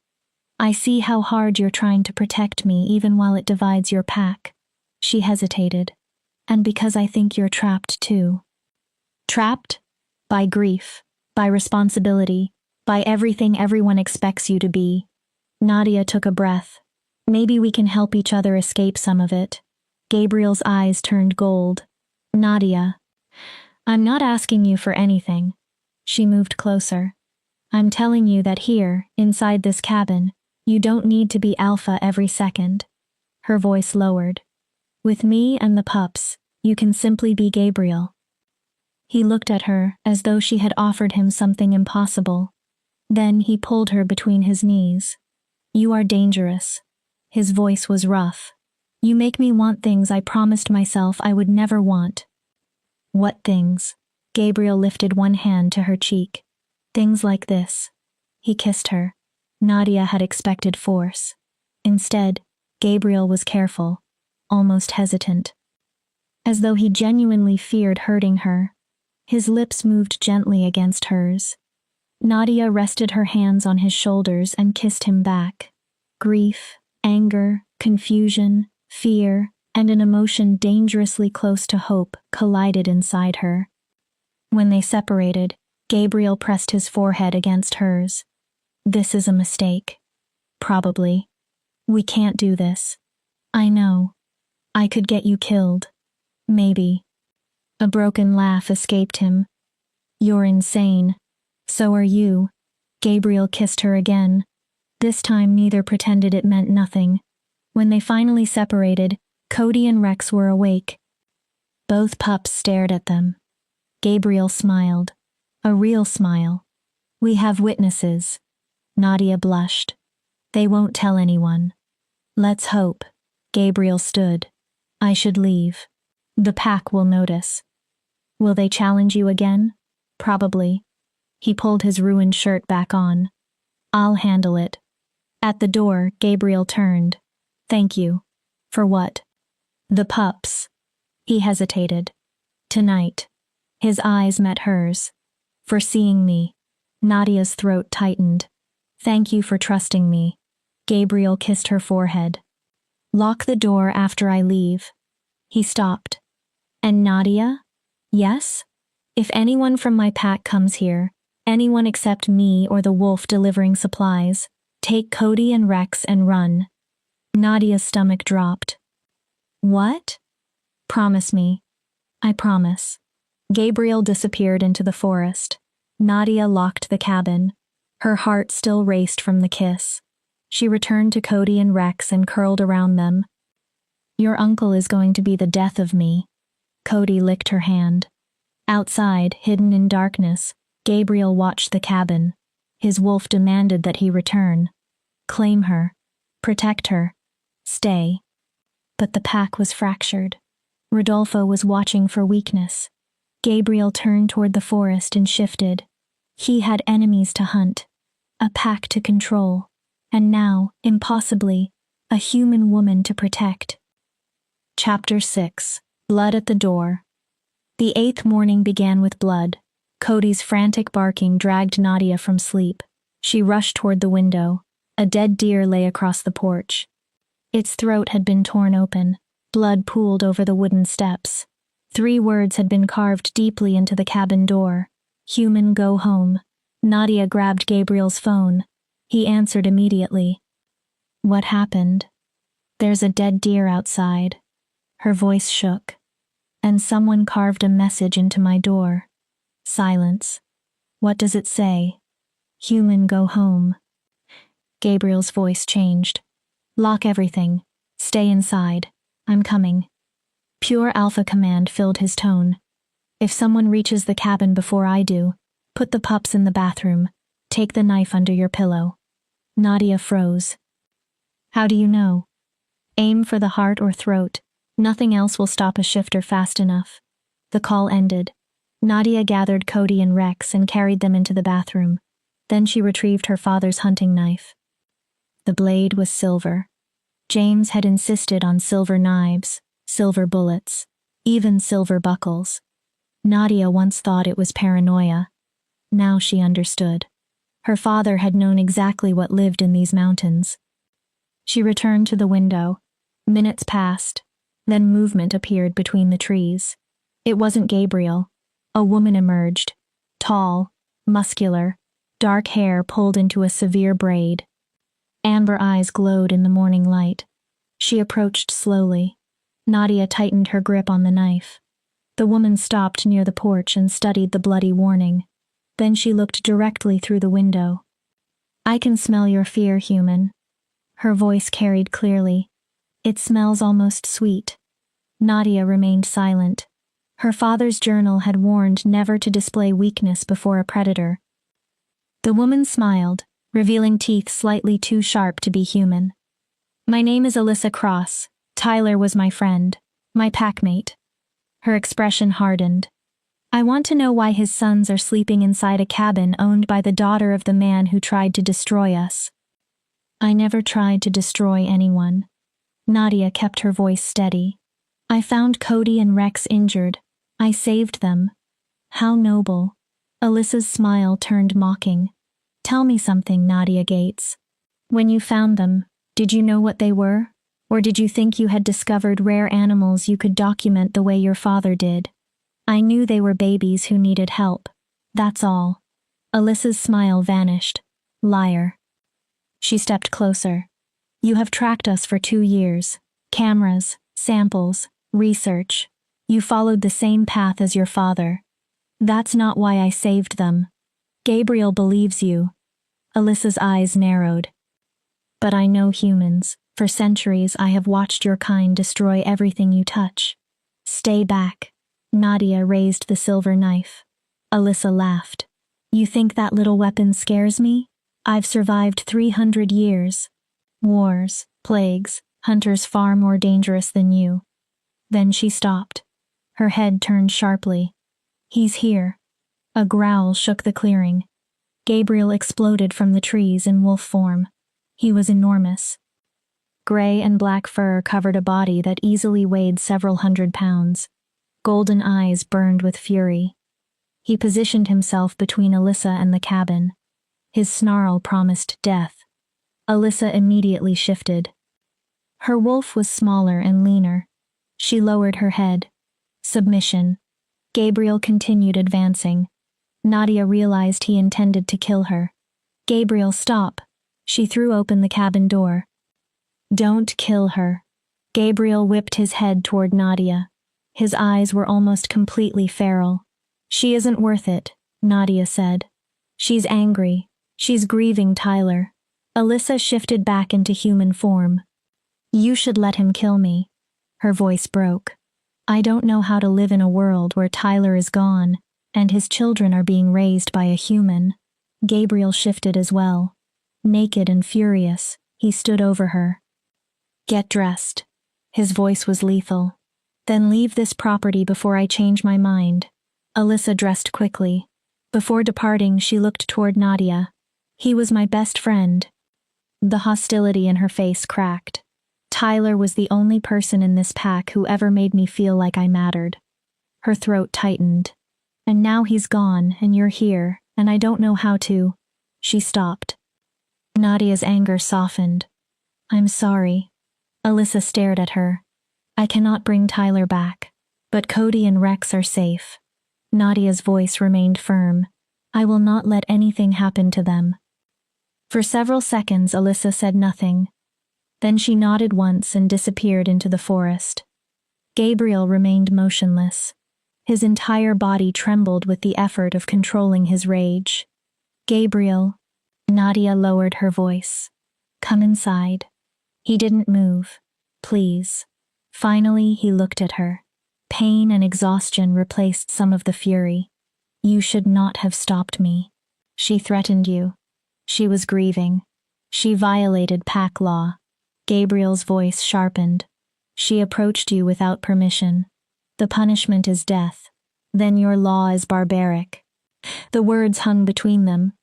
I see how hard you're trying to protect me even while it divides your pack. She hesitated. And because I think you're trapped too. Trapped? By grief. By responsibility. By everything everyone expects you to be. Nadia took a breath. Maybe we can help each other escape some of it. Gabriel's eyes turned gold. Nadia. I'm not asking you for anything. She moved closer. I'm telling you that here, inside this cabin, you don't need to be alpha every second. Her voice lowered. With me and the pups, you can simply be Gabriel. He looked at her as though she had offered him something impossible. Then he pulled her between his knees. You are dangerous. His voice was rough. You make me want things I promised myself I would never want. What things? Gabriel lifted one hand to her cheek. Things like this. He kissed her. Nadia had expected force. Instead, Gabriel was careful, almost hesitant. As though he genuinely feared hurting her. His lips moved gently against hers. Nadia rested her hands on his shoulders and kissed him back. Grief, anger, confusion, fear, and an emotion dangerously close to hope collided inside her. When they separated, Gabriel pressed his forehead against hers. This is a mistake. Probably. We can't do this. I know. I could get you killed. Maybe. A broken laugh escaped him. You're insane. So are you. Gabriel kissed her again. This time neither pretended it meant nothing. When they finally separated, Cody and Rex were awake. Both pups stared at them. Gabriel smiled. A real smile. We have witnesses. Nadia blushed. They won't tell anyone. Let's hope. Gabriel stood. I should leave. The pack will notice. Will they challenge you again? Probably. He pulled his ruined shirt back on. I'll handle it. At the door, Gabriel turned. Thank you. For what? The pups. He hesitated. Tonight. His eyes met hers. For seeing me. Nadia's throat tightened. Thank you for trusting me. Gabriel kissed her forehead. Lock the door after I leave. He stopped. And Nadia? Yes? If anyone from my pack comes here, anyone except me or the wolf delivering supplies, take Cody and Rex and run. Nadia's stomach dropped. What? Promise me. I promise. Gabriel disappeared into the forest. Nadia locked the cabin. Her heart still raced from the kiss. She returned to Cody and Rex and curled around them. Your uncle is going to be the death of me. Cody licked her hand. Outside, hidden in darkness, Gabriel watched the cabin. His wolf demanded that he return. Claim her. Protect her. Stay. But the pack was fractured. Rodolfo was watching for weakness. Gabriel turned toward the forest and shifted. He had enemies to hunt, a pack to control, and now, impossibly, a human woman to protect. Chapter 6. Blood at the Door. The 8th morning began with blood. Cody's frantic barking dragged Nadia from sleep. She rushed toward the window. A dead deer lay across the porch. Its throat had been torn open. Blood pooled over the wooden steps. 3 words had been carved deeply into the cabin door. Human, go home. Nadia grabbed Gabriel's phone. He answered immediately. What happened? There's a dead deer outside. Her voice shook. And someone carved a message into my door. Silence. What does it say? Human, go home. Gabriel's voice changed. Lock everything. Stay inside. I'm coming. Pure alpha command filled his tone. If someone reaches the cabin before I do, put the pups in the bathroom. Take the knife under your pillow. Nadia froze. How do you know? Aim for the heart or throat. Nothing else will stop a shifter fast enough. The call ended. Nadia gathered Cody and Rex and carried them into the bathroom. Then she retrieved her father's hunting knife. The blade was silver. James had insisted on silver knives, silver bullets, even silver buckles. Nadia once thought it was paranoia. Now she understood. Her father had known exactly what lived in these mountains. She returned to the window. Minutes passed. Then movement appeared between the trees. It wasn't Gabriel. A woman emerged. Tall, muscular, dark hair pulled into a severe braid. Amber eyes glowed in the morning light. She approached slowly. Nadia tightened her grip on the knife. The woman stopped near the porch and studied the bloody warning. Then she looked directly through the window. I can smell your fear, human. Her voice carried clearly. It smells almost sweet. Nadia remained silent. Her father's journal had warned never to display weakness before a predator. The woman smiled, revealing teeth slightly too sharp to be human. My name is Alyssa Cross. Tyler was my friend, my packmate. Her expression hardened. I want to know why his sons are sleeping inside a cabin owned by the daughter of the man who tried to destroy us. I never tried to destroy anyone. Nadia kept her voice steady. I found Cody and Rex injured. I saved them. How noble. Alyssa's smile turned mocking. Tell me something, Nadia Gates. When you found them, did you know what they were? Or did you think you had discovered rare animals you could document the way your father did? I knew they were babies who needed help. That's all. Alyssa's smile vanished. Liar. She stepped closer. You have tracked us for 2 years. Cameras, samples, research. You followed the same path as your father. That's not why I saved them. Gabriel believes you. Alyssa's eyes narrowed. But I know humans. For centuries I have watched your kind destroy everything you touch. Stay back. Nadia raised the silver knife. Alyssa laughed. You think that little weapon scares me? I've survived 300 years. Wars, plagues, hunters far more dangerous than you. Then she stopped. Her head turned sharply. He's here. A growl shook the clearing. Gabriel exploded from the trees in wolf form. He was enormous. Gray and black fur covered a body that easily weighed several 100 pounds. Golden eyes burned with fury. He positioned himself between Alyssa and the cabin. His snarl promised death. Alyssa immediately shifted. Her wolf was smaller and leaner. She lowered her head. Submission. Gabriel continued advancing. Nadia realized he intended to kill her. Gabriel, stop. She threw open the cabin door. Don't kill her. Gabriel whipped his head toward Nadia. His eyes were almost completely feral. She isn't worth it, Nadia said. She's angry. She's grieving Tyler. Alyssa shifted back into human form. You should let him kill me. Her voice broke. I don't know how to live in a world where Tyler is gone, and his children are being raised by a human. Gabriel shifted as well. Naked and furious, he stood over her. Get dressed. His voice was lethal. Then leave this property before I change my mind. Alyssa dressed quickly. Before departing, she looked toward Nadia. He was my best friend. The hostility in her face cracked. Tyler was the only person in this pack who ever made me feel like I mattered. Her throat tightened. And now he's gone, and you're here, and I don't know how to. She stopped. Nadia's anger softened. I'm sorry. Alyssa stared at her. I cannot bring Tyler back, but Cody and Rex are safe. Nadia's voice remained firm. I will not let anything happen to them. For several seconds, Alyssa said nothing. Then she nodded once and disappeared into the forest. Gabriel remained motionless. His entire body trembled with the effort of controlling his rage. Gabriel. Nadia lowered her voice. Come inside. He didn't move. Please. Finally, he looked at her. Pain and exhaustion replaced some of the fury. You should not have stopped me. She threatened you. She was grieving. She violated pack law. Gabriel's voice sharpened. She approached you without permission. The punishment is death. Then your law is barbaric. The words hung between them.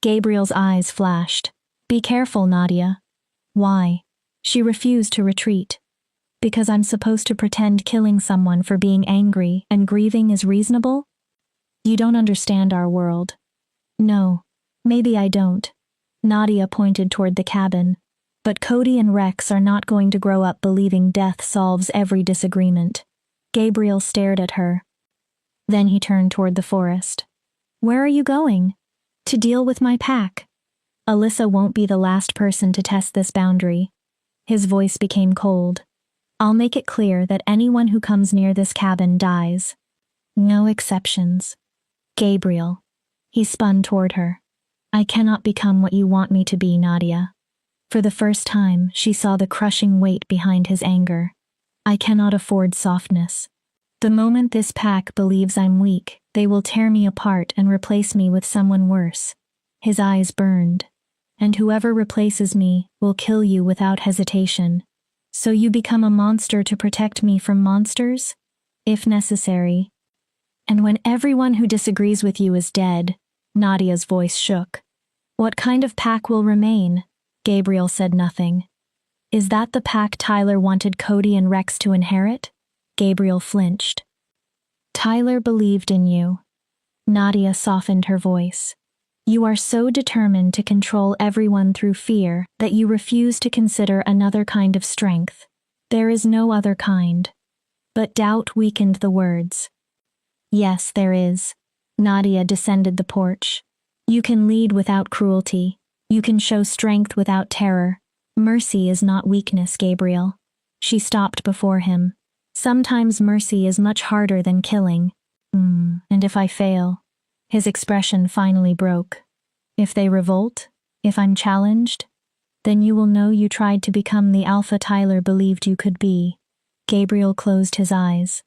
Gabriel's eyes flashed. Be careful, Nadia. Why? She refused to retreat. Because I'm supposed to pretend killing someone for being angry and grieving is reasonable? You don't understand our world. No, maybe I don't. Nadia pointed toward the cabin. But Cody and Rex are not going to grow up believing death solves every disagreement. Gabriel stared at her. Then he turned toward the forest. Where are you going? To deal with my pack. Alyssa won't be the last person to test this boundary. His voice became cold. I'll make it clear that anyone who comes near this cabin dies. No exceptions. Gabriel. He spun toward her. I cannot become what you want me to be, Nadia. For the first time, she saw the crushing weight behind his anger. I cannot afford softness. The moment this pack believes I'm weak, they will tear me apart and replace me with someone worse. His eyes burned. And whoever replaces me will kill you without hesitation. So you become a monster to protect me from monsters? If necessary. And when everyone who disagrees with you is dead, Nadia's voice shook. What kind of pack will remain? Gabriel said nothing. Is that the pack Tyler wanted Cody and Rex to inherit? Gabriel flinched. Tyler believed in you. Nadia softened her voice. You are so determined to control everyone through fear that you refuse to consider another kind of strength. There is no other kind. But doubt weakened the words. Yes, there is. Nadia descended the porch. You can lead without cruelty. You can show strength without terror. Mercy is not weakness, Gabriel. She stopped before him. Sometimes mercy is much harder than killing. And if I fail? His expression finally broke. If they revolt? If I'm challenged? Then you will know you tried to become the alpha Tyler believed you could be. Gabriel closed his eyes.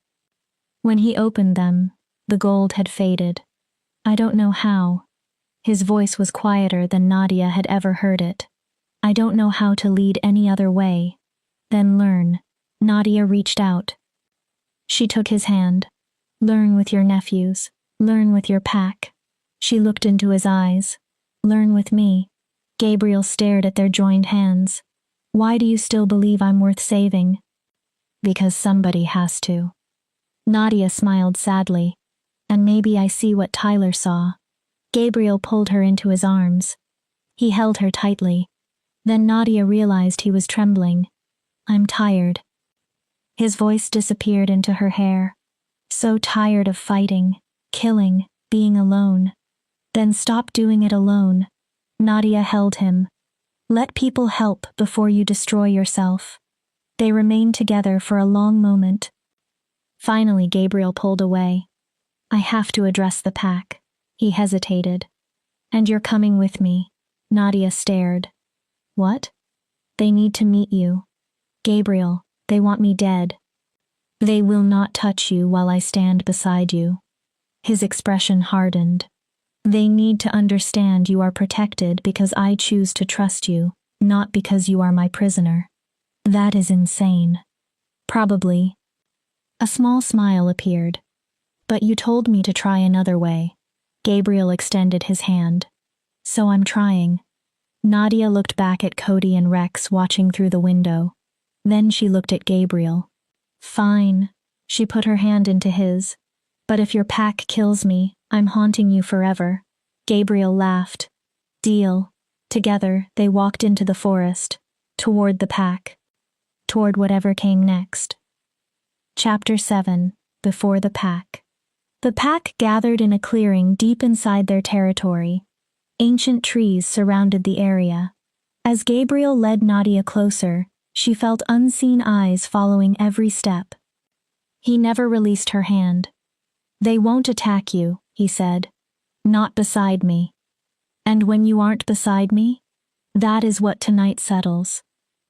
When he opened them, the gold had faded. I don't know how. His voice was quieter than Nadia had ever heard it. I don't know how to lead any other way. Then learn. Nadia reached out. She took his hand. Learn with your nephews. Learn with your pack. She looked into his eyes. Learn with me. Gabriel stared at their joined hands. Why do you still believe I'm worth saving? Because somebody has to. Nadia smiled sadly. And maybe I see what Tyler saw. Gabriel pulled her into his arms. He held her tightly. Then Nadia realized he was trembling. I'm tired. His voice disappeared into her hair. So tired of fighting, killing, being alone. Then stop doing it alone. Nadia held him. Let people help before you destroy yourself. They remained together for a long moment. Finally, Gabriel pulled away. I have to address the pack. He hesitated. And you're coming with me. Nadia stared. What? They need to meet you. Gabriel, they want me dead. They will not touch you while I stand beside you. His expression hardened. They need to understand you are protected because I choose to trust you, not because you are my prisoner. That is insane. Probably. A small smile appeared. But you told me to try another way. Gabriel extended his hand. So I'm trying. Nadia looked back at Cody and Rex watching through the window. Then she looked at Gabriel. Fine. She put her hand into his. But if your pack kills me, I'm haunting you forever. Gabriel laughed. Deal. Together, they walked into the forest. Toward the pack. Toward whatever came next. Chapter 7. Before the pack. The pack gathered in a clearing deep inside their territory. Ancient trees surrounded the area. As Gabriel led Nadia closer, she felt unseen eyes following every step. He never released her hand. They won't attack you, he said. Not beside me. And when you aren't beside me? That is what tonight settles.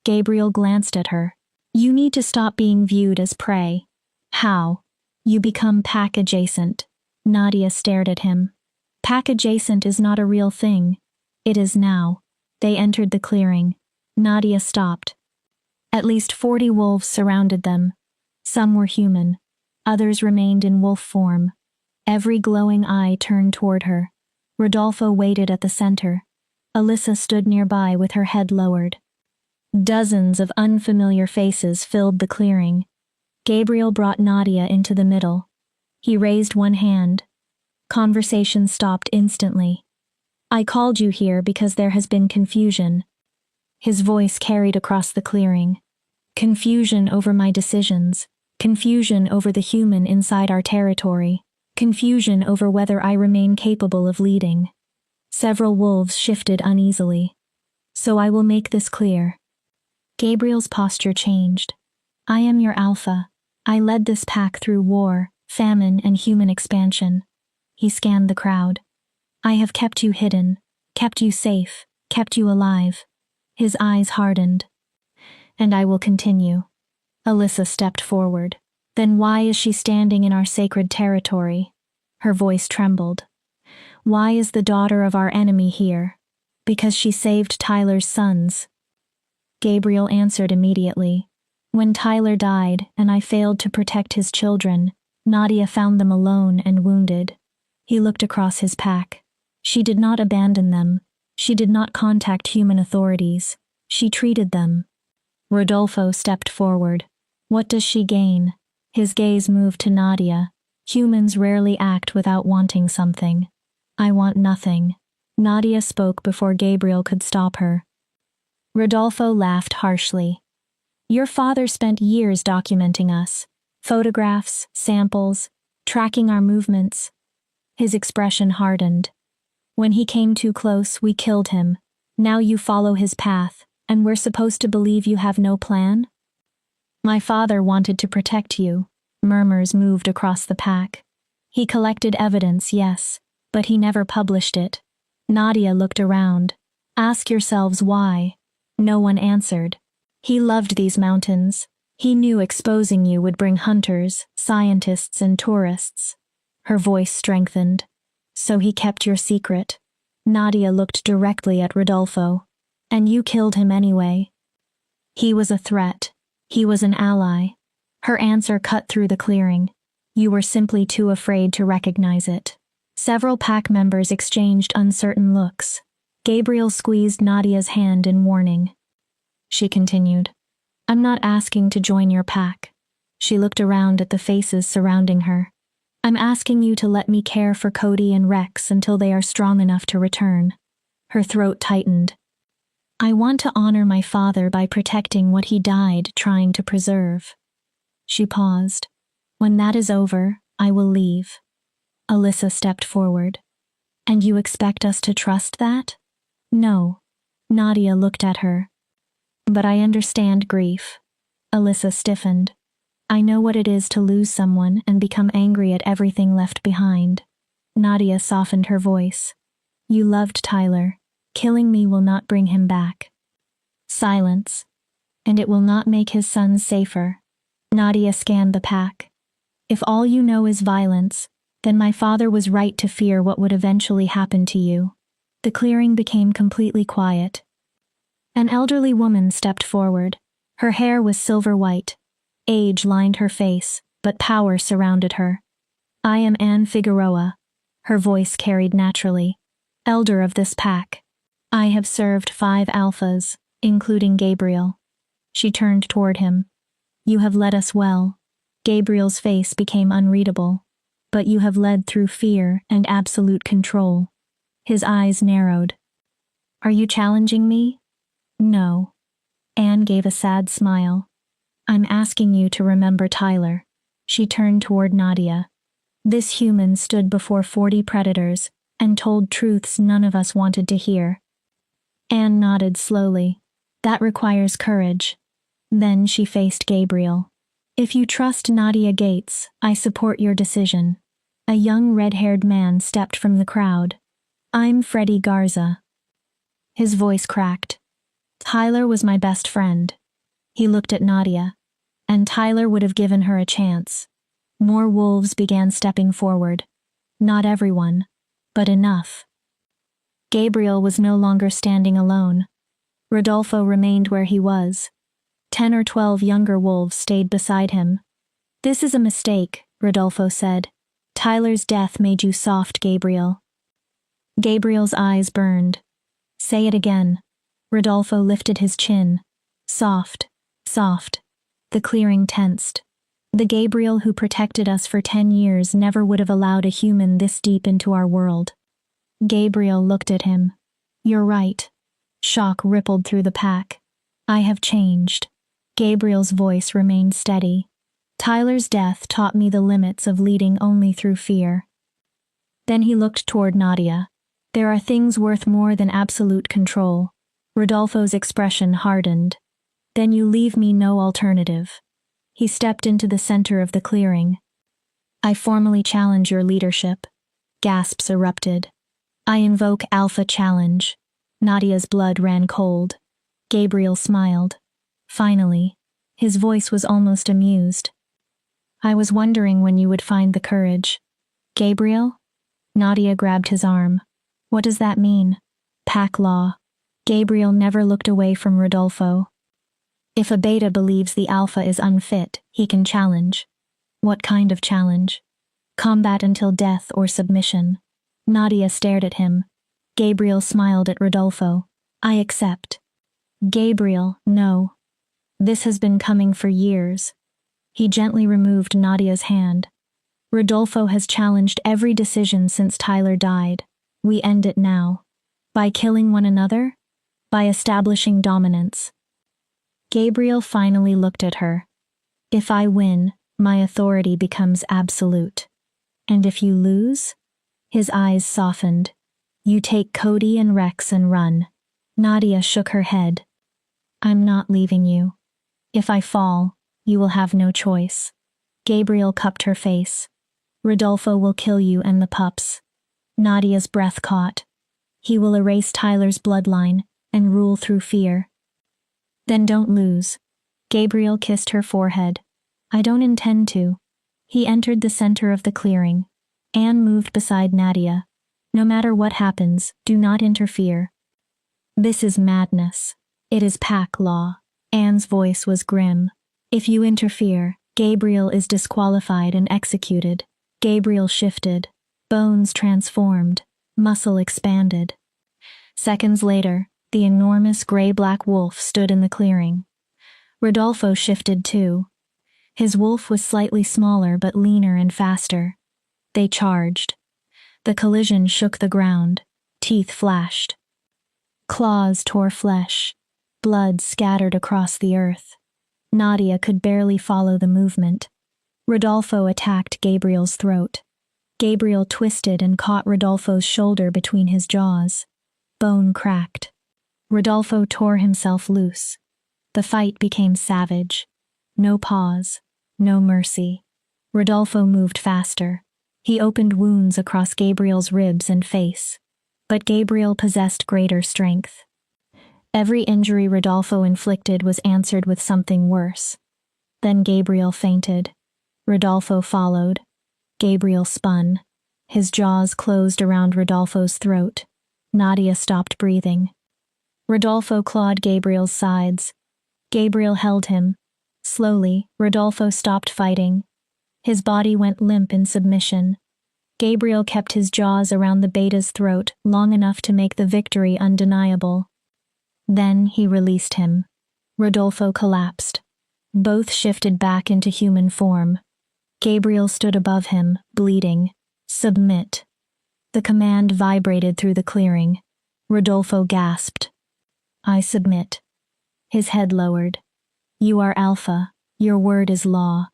Gabriel glanced at her. You need to stop being viewed as prey. How? You become pack adjacent. Nadia stared at him. Pack adjacent is not a real thing. It is now. They entered the clearing. Nadia stopped. At least 40 wolves surrounded them. Some were human. Others remained in wolf form. Every glowing eye turned toward her. Rodolfo waited at the center. Alyssa stood nearby with her head lowered. Dozens of unfamiliar faces filled the clearing. Gabriel brought Nadia into the middle. He raised one hand. Conversation stopped instantly. I called you here because there has been confusion. His voice carried across the clearing. Confusion over my decisions. Confusion over the human inside our territory. Confusion over whether I remain capable of leading. Several wolves shifted uneasily. So I will make this clear. Gabriel's posture changed. I am your alpha. I led this pack through war, famine, and human expansion. He scanned the crowd. I have kept you hidden, kept you safe, kept you alive. His eyes hardened. And I will continue. Alyssa stepped forward. Then why is she standing in our sacred territory? Her voice trembled. Why is the daughter of our enemy here? Because she saved Tyler's sons. Gabriel answered immediately. When Tyler died and I failed to protect his children, Nadia found them alone and wounded. He looked across his pack. She did not abandon them. She did not contact human authorities. She treated them. Rodolfo stepped forward. What does she gain? His gaze moved to Nadia. Humans rarely act without wanting something. I want nothing. Nadia spoke before Gabriel could stop her. Rodolfo laughed harshly. Your father spent years documenting us. Photographs, samples, tracking our movements. His expression hardened. When he came too close, we killed him. Now you follow his path, and we're supposed to believe you have no plan? My father wanted to protect you. Murmurs moved across the pack. He collected evidence, yes, but he never published it. Nadia looked around. Ask yourselves why. No one answered. He loved these mountains. He knew exposing you would bring hunters, scientists, and tourists. Her voice strengthened. So he kept your secret. Nadia looked directly at Rodolfo. And you killed him anyway. He was a threat. He was an ally. Her answer cut through the clearing. You were simply too afraid to recognize it. Several pack members exchanged uncertain looks. Gabriel squeezed Nadia's hand in warning. She continued, I'm not asking to join your pack. She looked around at the faces surrounding her. I'm asking you to let me care for Cody and Rex until they are strong enough to return. Her throat tightened. I want to honor my father by protecting what he died trying to preserve. She paused. When that is over, I will leave. Alyssa stepped forward. And you expect us to trust that? No. Nadia looked at her. But I understand grief. Alyssa stiffened. I know what it is to lose someone and become angry at everything left behind. Nadia softened her voice. You loved Tyler. Killing me will not bring him back. Silence. And it will not make his sons safer. Nadia scanned the pack. If all you know is violence, then my father was right to fear what would eventually happen to you. The clearing became completely quiet. An elderly woman stepped forward. Her hair was silver white. Age lined her face, but power surrounded her. I am Anne Figueroa. Her voice carried naturally. Elder of this pack. I have served 5 alphas, including Gabriel. She turned toward him. You have led us well. Gabriel's face became unreadable. But you have led through fear and absolute control. His eyes narrowed. Are you challenging me? No. Anne gave a sad smile. I'm asking you to remember Tyler. She turned toward Nadia. This human stood before 40 predators and told truths none of us wanted to hear. Anne nodded slowly. That requires courage. Then she faced Gabriel. If you trust Nadia Gates, I support your decision. A young red-haired man stepped from the crowd. I'm Freddie Garza. His voice cracked. Tyler was my best friend. He looked at Nadia. And Tyler would have given her a chance. More wolves began stepping forward. Not everyone, but enough. Gabriel was no longer standing alone. Rodolfo remained where he was. 10 or 12 younger wolves stayed beside him. This is a mistake, Rodolfo said. Tyler's death made you soft, Gabriel. Gabriel's eyes burned. Say it again. Rodolfo lifted his chin. Soft, soft. The clearing tensed. The Gabriel who protected us for 10 years never would have allowed a human this deep into our world. Gabriel looked at him. You're right. Shock rippled through the pack. I have changed. Gabriel's voice remained steady. Tyler's death taught me the limits of leading only through fear. Then he looked toward Nadia. There are things worth more than absolute control. Rodolfo's expression hardened. Then you leave me no alternative. He stepped into the center of the clearing. I formally challenge your leadership. Gasps erupted. I invoke Alpha Challenge. Nadia's blood ran cold. Gabriel smiled. Finally, his voice was almost amused. I was wondering when you would find the courage. Gabriel? Nadia grabbed his arm. What does that mean? Pack law. Gabriel never looked away from Rodolfo. If a beta believes the alpha is unfit, he can challenge. What kind of challenge? Combat until death or submission. Nadia stared at him. Gabriel smiled at Rodolfo. I accept. Gabriel, no. This has been coming for years. He gently removed Nadia's hand. Rodolfo has challenged every decision since Tyler died. We end it now. By killing one another? By establishing dominance. Gabriel finally looked at her. If I win, my authority becomes absolute. And if you lose? His eyes softened. You take Cody and Rex and run. Nadia shook her head. I'm not leaving you. If I fall, you will have no choice. Gabriel cupped her face. Rodolfo will kill you and the pups. Nadia's breath caught. He will erase Tyler's bloodline and rule through fear. Then don't lose. Gabriel kissed her forehead. I don't intend to. He entered the center of the clearing. Anne moved beside Nadia. No matter what happens, do not interfere. This is madness. It is pack law. Anne's voice was grim. If you interfere, Gabriel is disqualified and executed. Gabriel shifted. Bones transformed. Muscle expanded. Seconds later, the enormous gray-black wolf stood in the clearing. Rodolfo shifted too. His wolf was slightly smaller but leaner and faster. They charged. The collision shook the ground. Teeth flashed. Claws tore flesh. Blood scattered across the earth. Nadia could barely follow the movement. Rodolfo attacked Gabriel's throat. Gabriel twisted and caught Rodolfo's shoulder between his jaws. Bone cracked. Rodolfo tore himself loose. The fight became savage. No pause. No mercy. Rodolfo moved faster. He opened wounds across Gabriel's ribs and face. But Gabriel possessed greater strength. Every injury Rodolfo inflicted was answered with something worse. Then Gabriel fainted. Rodolfo followed. Gabriel spun. His jaws closed around Rodolfo's throat. Nadia stopped breathing. Rodolfo clawed Gabriel's sides. Gabriel held him. Slowly, Rodolfo stopped fighting. His body went limp in submission. Gabriel kept his jaws around the beta's throat long enough to make the victory undeniable. Then he released him. Rodolfo collapsed. Both shifted back into human form. Gabriel stood above him, bleeding. Submit. The command vibrated through the clearing. Rodolfo gasped. I submit. His head lowered. You are Alpha. Your word is law.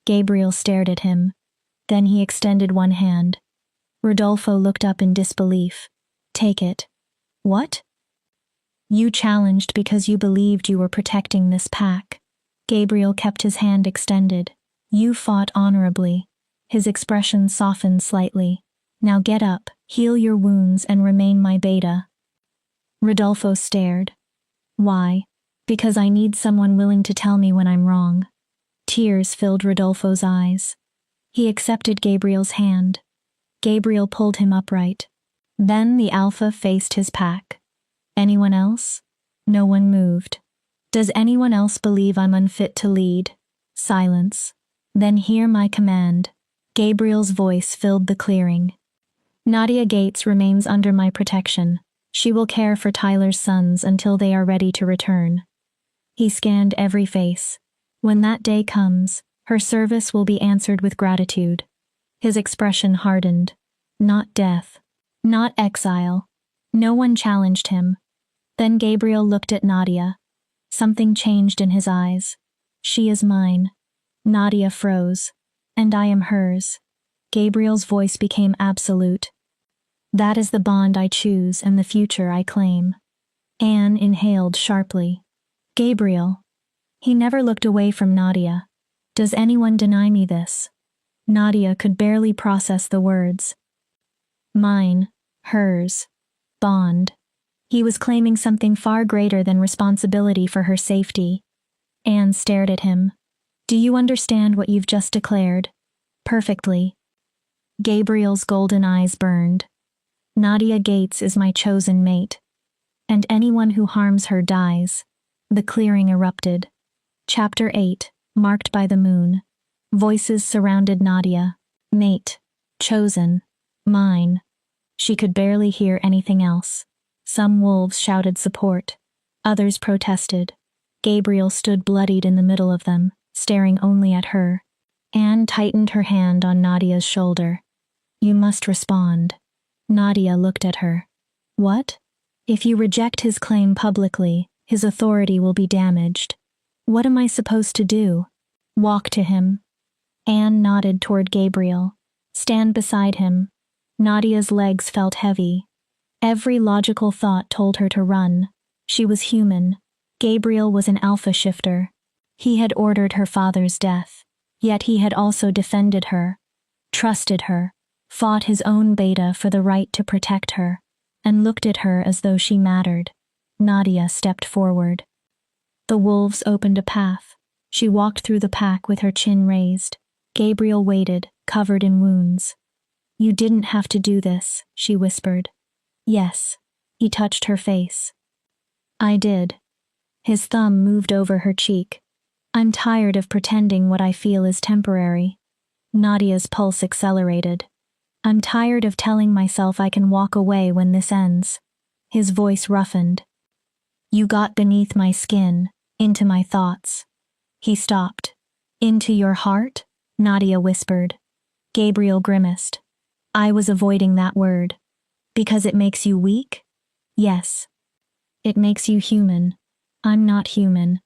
Gabriel stared at him. Then he extended one hand. Rodolfo looked up in disbelief. Take it. What? You challenged because you believed you were protecting this pack. Gabriel kept his hand extended. You fought honorably. His expression softened slightly. Now get up, heal your wounds, and remain my beta. Rodolfo stared. Why? Because I need someone willing to tell me when I'm wrong. Tears filled Rodolfo's eyes. He accepted Gabriel's hand. Gabriel pulled him upright. Then the Alpha faced his pack. Anyone else? No one moved. Does anyone else believe I'm unfit to lead? Silence. Then hear my command. Gabriel's voice filled the clearing. Nadia Gates remains under my protection. She will care for Tyler's sons until they are ready to return. He scanned every face. When that day comes, her service will be answered with gratitude. His expression hardened. Not death. Not exile. No one challenged him. Then Gabriel looked at Nadia. Something changed in his eyes. She is mine. Nadia froze. And I am hers. Gabriel's voice became absolute. That is the bond I choose and the future I claim. Anne inhaled sharply. Gabriel. He never looked away from Nadia. Does anyone deny me this? Nadia could barely process the words. Mine. Hers. Bond. He was claiming something far greater than responsibility for her safety. Anne stared at him. Do you understand what you've just declared? Perfectly. Gabriel's golden eyes burned. Nadia Gates is my chosen mate. And anyone who harms her dies. The clearing erupted. Chapter 8, marked by the moon. Voices surrounded Nadia. Mate. Chosen. Mine. She could barely hear anything else. Some wolves shouted support. Others protested. Gabriel stood bloodied in the middle of them, staring only at her. Anne tightened her hand on Nadia's shoulder. You must respond. Nadia looked at her. What? If you reject his claim publicly, his authority will be damaged. What am I supposed to do? Walk to him. Anne nodded toward Gabriel. Stand beside him. Nadia's legs felt heavy. Every logical thought told her to run. She was human. Gabriel was an alpha shifter. He had ordered her father's death. Yet he had also defended her, trusted her, fought his own beta for the right to protect her, and looked at her as though she mattered. Nadia stepped forward. The wolves opened a path. She walked through the pack with her chin raised. Gabriel waited, covered in wounds. You didn't have to do this, she whispered. Yes. He touched her face. I did. His thumb moved over her cheek. I'm tired of pretending what I feel is temporary. Nadia's pulse accelerated. I'm tired of telling myself I can walk away when this ends. his voice roughened. You got beneath my skin, into my thoughts. He stopped. Into your heart? Nadia whispered. Gabriel grimaced. I was avoiding that word. Because it makes you weak? Yes. It makes you human. I'm not human.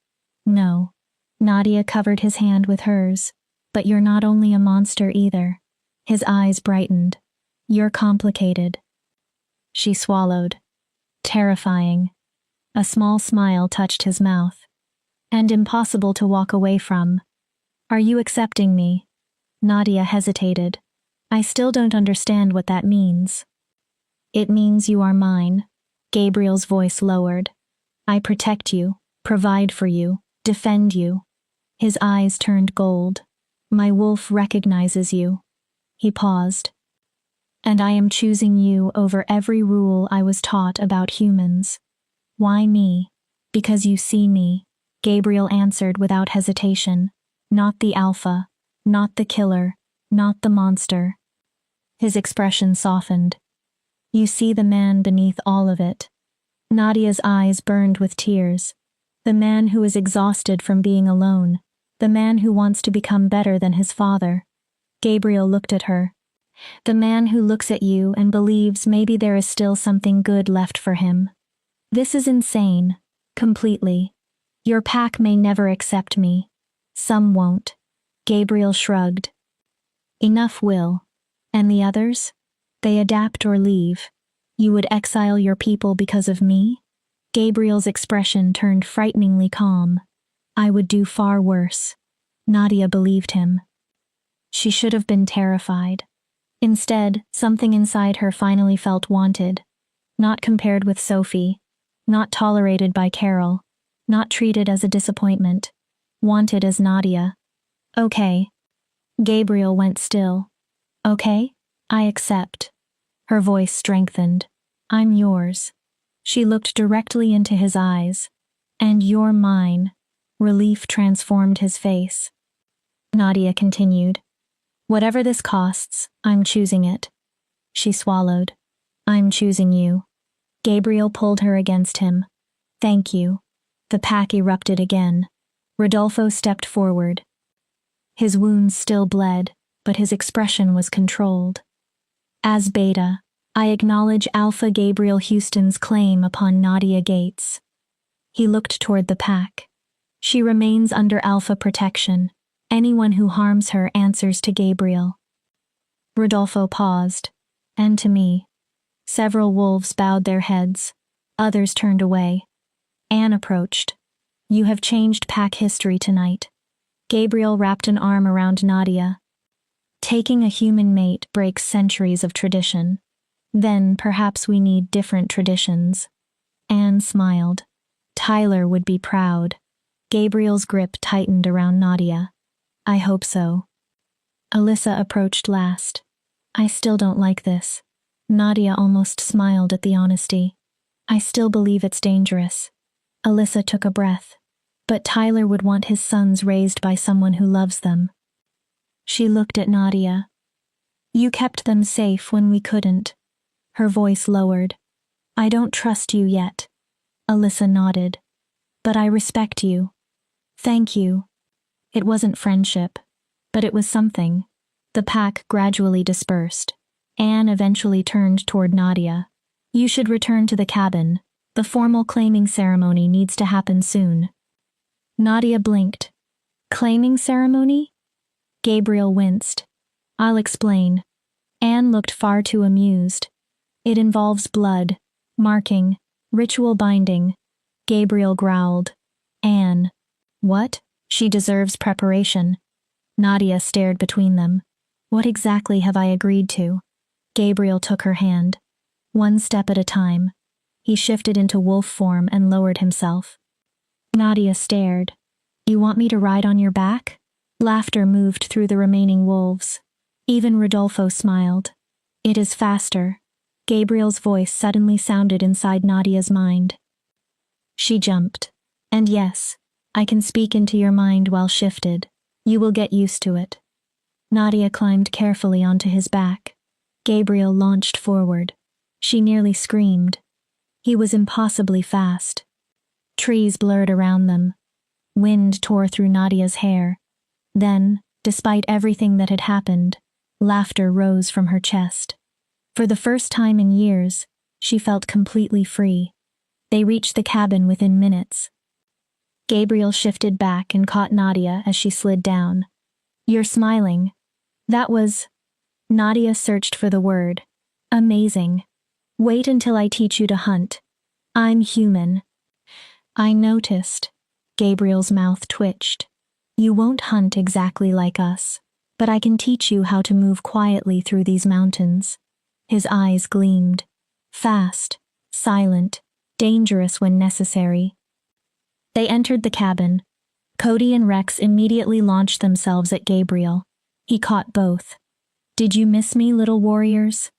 No. Nadia covered his hand with hers. But you're not only a monster either. His eyes brightened. You're complicated. She swallowed. Terrifying. A small smile touched his mouth. And impossible to walk away from. Are you accepting me? Nadia hesitated. I still don't understand what that means. It means you are mine. Gabriel's voice lowered. I protect you, provide for you, defend you. His eyes turned gold. My wolf recognizes you. He paused. And I am choosing you over every rule I was taught about humans. Why me? Because you see me, Gabriel answered without hesitation. Not the alpha, not the killer, not the monster. His expression softened. You see the man beneath all of it. Nadia's eyes burned with tears. The man who is exhausted from being alone. The man who wants to become better than his father. Gabriel looked at her. The man who looks at you and believes maybe there is still something good left for him. This is insane. Completely. Your pack may never accept me. Some won't. Gabriel shrugged. Enough will. And the others? They adapt or leave. You would exile your people because of me? Gabriel's expression turned frighteningly calm. I would do far worse. Nadia believed him. She should have been terrified. Instead, something inside her finally felt wanted. Not compared with Sophie. Not tolerated by Carol. Not treated as a disappointment. Wanted as Nadia. Okay. Gabriel went still. Okay? I accept. Her voice strengthened. I'm yours. She looked directly into his eyes. And you're mine. Relief transformed his face. Nadia continued. Whatever this costs, I'm choosing it. She swallowed. I'm choosing you. Gabriel pulled her against him. Thank you. The pack erupted again. Rodolfo stepped forward. His wounds still bled, but his expression was controlled. As Beta, I acknowledge Alpha Gabriel Houston's claim upon Nadia Gates. He looked toward the pack. She remains under Alpha protection. Anyone who harms her answers to Gabriel. Rodolfo paused. And to me. Several wolves bowed their heads. Others turned away. Anne approached. You have changed pack history tonight. Gabriel wrapped an arm around Nadia. Taking a human mate breaks centuries of tradition. Then perhaps we need different traditions. Anne smiled. Tyler would be proud. Gabriel's grip tightened around Nadia. I hope so. Alyssa approached last. I still don't like this. Nadia almost smiled at the honesty. I still believe it's dangerous. Alyssa took a breath. But Tyler would want his sons raised by someone who loves them. She looked at Nadia. You kept them safe when we couldn't. Her voice lowered. I don't trust you yet. Alyssa nodded. But I respect you. Thank you. It wasn't friendship, but it was something. The pack gradually dispersed. Anne eventually turned toward Nadia. You should return to the cabin. The formal claiming ceremony needs to happen soon. Nadia blinked. Claiming ceremony? Gabriel winced. I'll explain. Anne looked far too amused. It involves blood, marking, ritual binding. Gabriel growled. Anne. What? She deserves preparation. Nadia stared between them. What exactly have I agreed to? Gabriel took her hand. One step at a time. He shifted into wolf form and lowered himself. Nadia stared. You want me to ride on your back? Laughter moved through the remaining wolves. Even Rodolfo smiled. It is faster. Gabriel's voice suddenly sounded inside Nadia's mind. She jumped. And yes, I can speak into your mind while shifted. You will get used to it. Nadia climbed carefully onto his back. Gabriel launched forward. She nearly screamed. He was impossibly fast. Trees blurred around them. Wind tore through Nadia's hair. Then, despite everything that had happened, laughter rose from her chest. For the first time in years, she felt completely free. They reached the cabin within minutes. Gabriel shifted back and caught Nadia as she slid down. "You're smiling." That was... Nadia searched for the word. "Amazing. Wait until I teach you to hunt. I'm human." "I noticed." Gabriel's mouth twitched. "You won't hunt exactly like us, but I can teach you how to move quietly through these mountains." His eyes gleamed. Fast, silent, dangerous when necessary. They entered the cabin. Cody and Rex immediately launched themselves at Gabriel. He caught both. "Did you miss me, little warriors?"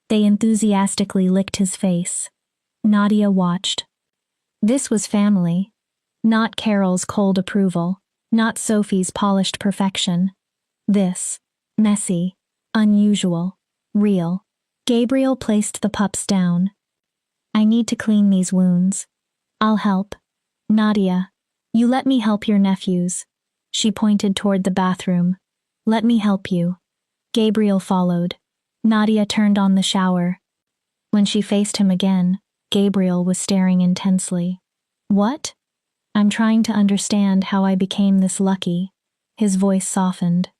They enthusiastically licked his face. Nadia watched. This was family. Not Carol's cold approval, not Sophie's polished perfection. This, messy, unusual, real. Gabriel placed the pups down. "I need to clean these wounds. I'll help. Nadia, you let me help your nephews." She pointed toward the bathroom. "Let me help you." Gabriel followed. Nadia turned on the shower. When she faced him again, Gabriel was staring intensely. "What?" "I'm trying to understand how I became this lucky." His voice softened.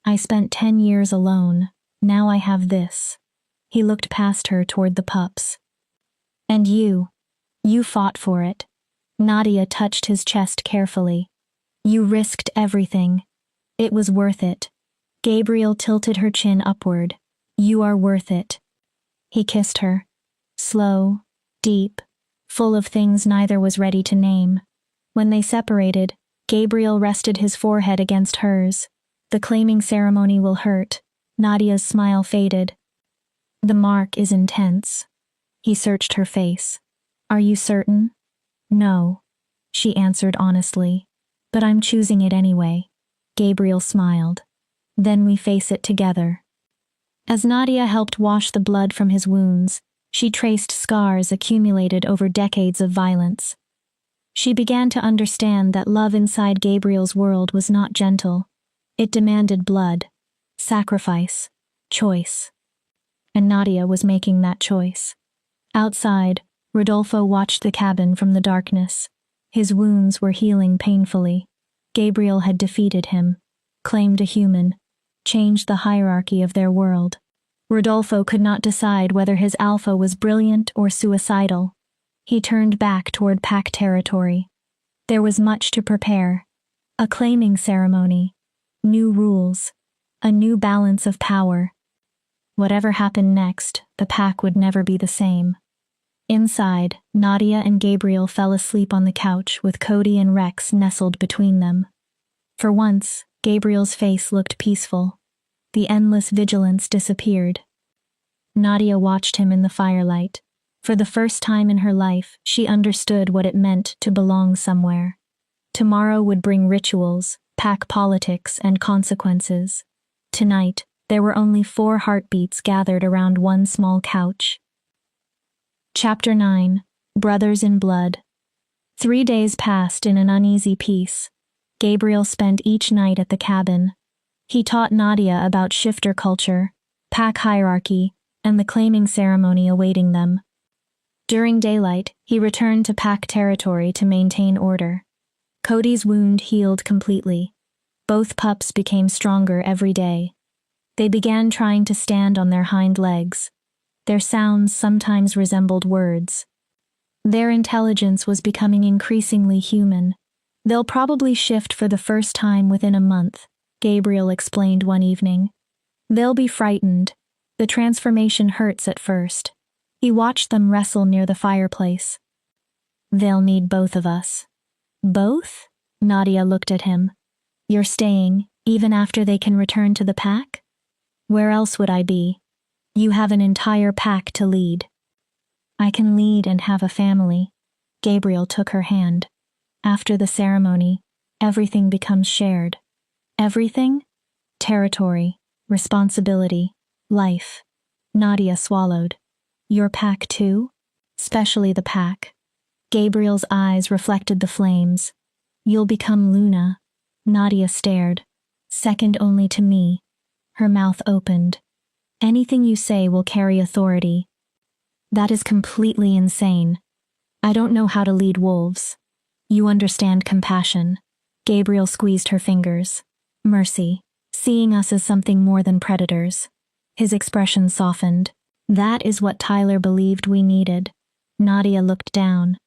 "I spent 10 years alone. Now I have this." He looked past her toward the pups. "And you fought for it." Nadia touched his chest carefully. "You risked everything. It was worth it." Gabriel tilted her chin upward. "You are worth it." He kissed her. Slow, deep, full of things neither was ready to name. When they separated, Gabriel rested his forehead against hers. "The claiming ceremony will hurt." Nadia's smile faded. "The mark is intense." He searched her face. "Are you certain?" "No," she answered honestly. "But I'm choosing it anyway." Gabriel smiled. "Then we face it together." As Nadia helped wash the blood from his wounds, she traced scars accumulated over decades of violence. She began to understand that love inside Gabriel's world was not gentle. It demanded blood, sacrifice, choice. And Nadia was making that choice. Outside, Rodolfo watched the cabin from the darkness. His wounds were healing painfully. Gabriel had defeated him, claimed a human, changed the hierarchy of their world. Rodolfo could not decide whether his alpha was brilliant or suicidal. He turned back toward pack territory. There was much to prepare. A claiming ceremony, new rules, a new balance of power. Whatever happened next, the pack would never be the same. Inside, Nadia and Gabriel fell asleep on the couch with Cody and Rex nestled between them. For once, Gabriel's face looked peaceful. The endless vigilance disappeared. Nadia watched him in the firelight. For the first time in her life, she understood what it meant to belong somewhere. Tomorrow would bring rituals, pack politics, and consequences. Tonight, there were only 4 heartbeats gathered around one small couch. Chapter 9. Brothers in Blood. 3 days passed in an uneasy peace. Gabriel spent each night at the cabin. He taught Nadia about shifter culture, pack hierarchy, and the claiming ceremony awaiting them. During daylight, he returned to pack territory to maintain order. Cody's wound healed completely. Both pups became stronger every day. They began trying to stand on their hind legs. Their sounds sometimes resembled words. Their intelligence was becoming increasingly human. "They'll probably shift for the first time within a month," Gabriel explained one evening. "They'll be frightened. The transformation hurts at first." He watched them wrestle near the fireplace. "They'll need both of us." "Both?" Nadia looked at him. "You're staying, even after they can return to the pack?" "Where else would I be? You have an entire pack to lead." "I can lead and have a family." Gabriel took her hand. "After the ceremony, everything becomes shared." "Everything?" "Territory, responsibility, life." Nadia swallowed. "Your pack too?" especially the pack. Gabriel's eyes reflected the flames. You'll become Luna. Nadia stared. Second only to me. Her mouth opened. Anything you say will carry authority. That is completely insane. I don't know how to lead wolves. You understand compassion. Gabriel squeezed her fingers. Mercy. Seeing us as something more than predators. His expression softened. That is what Tyler believed we needed. Nadia looked down.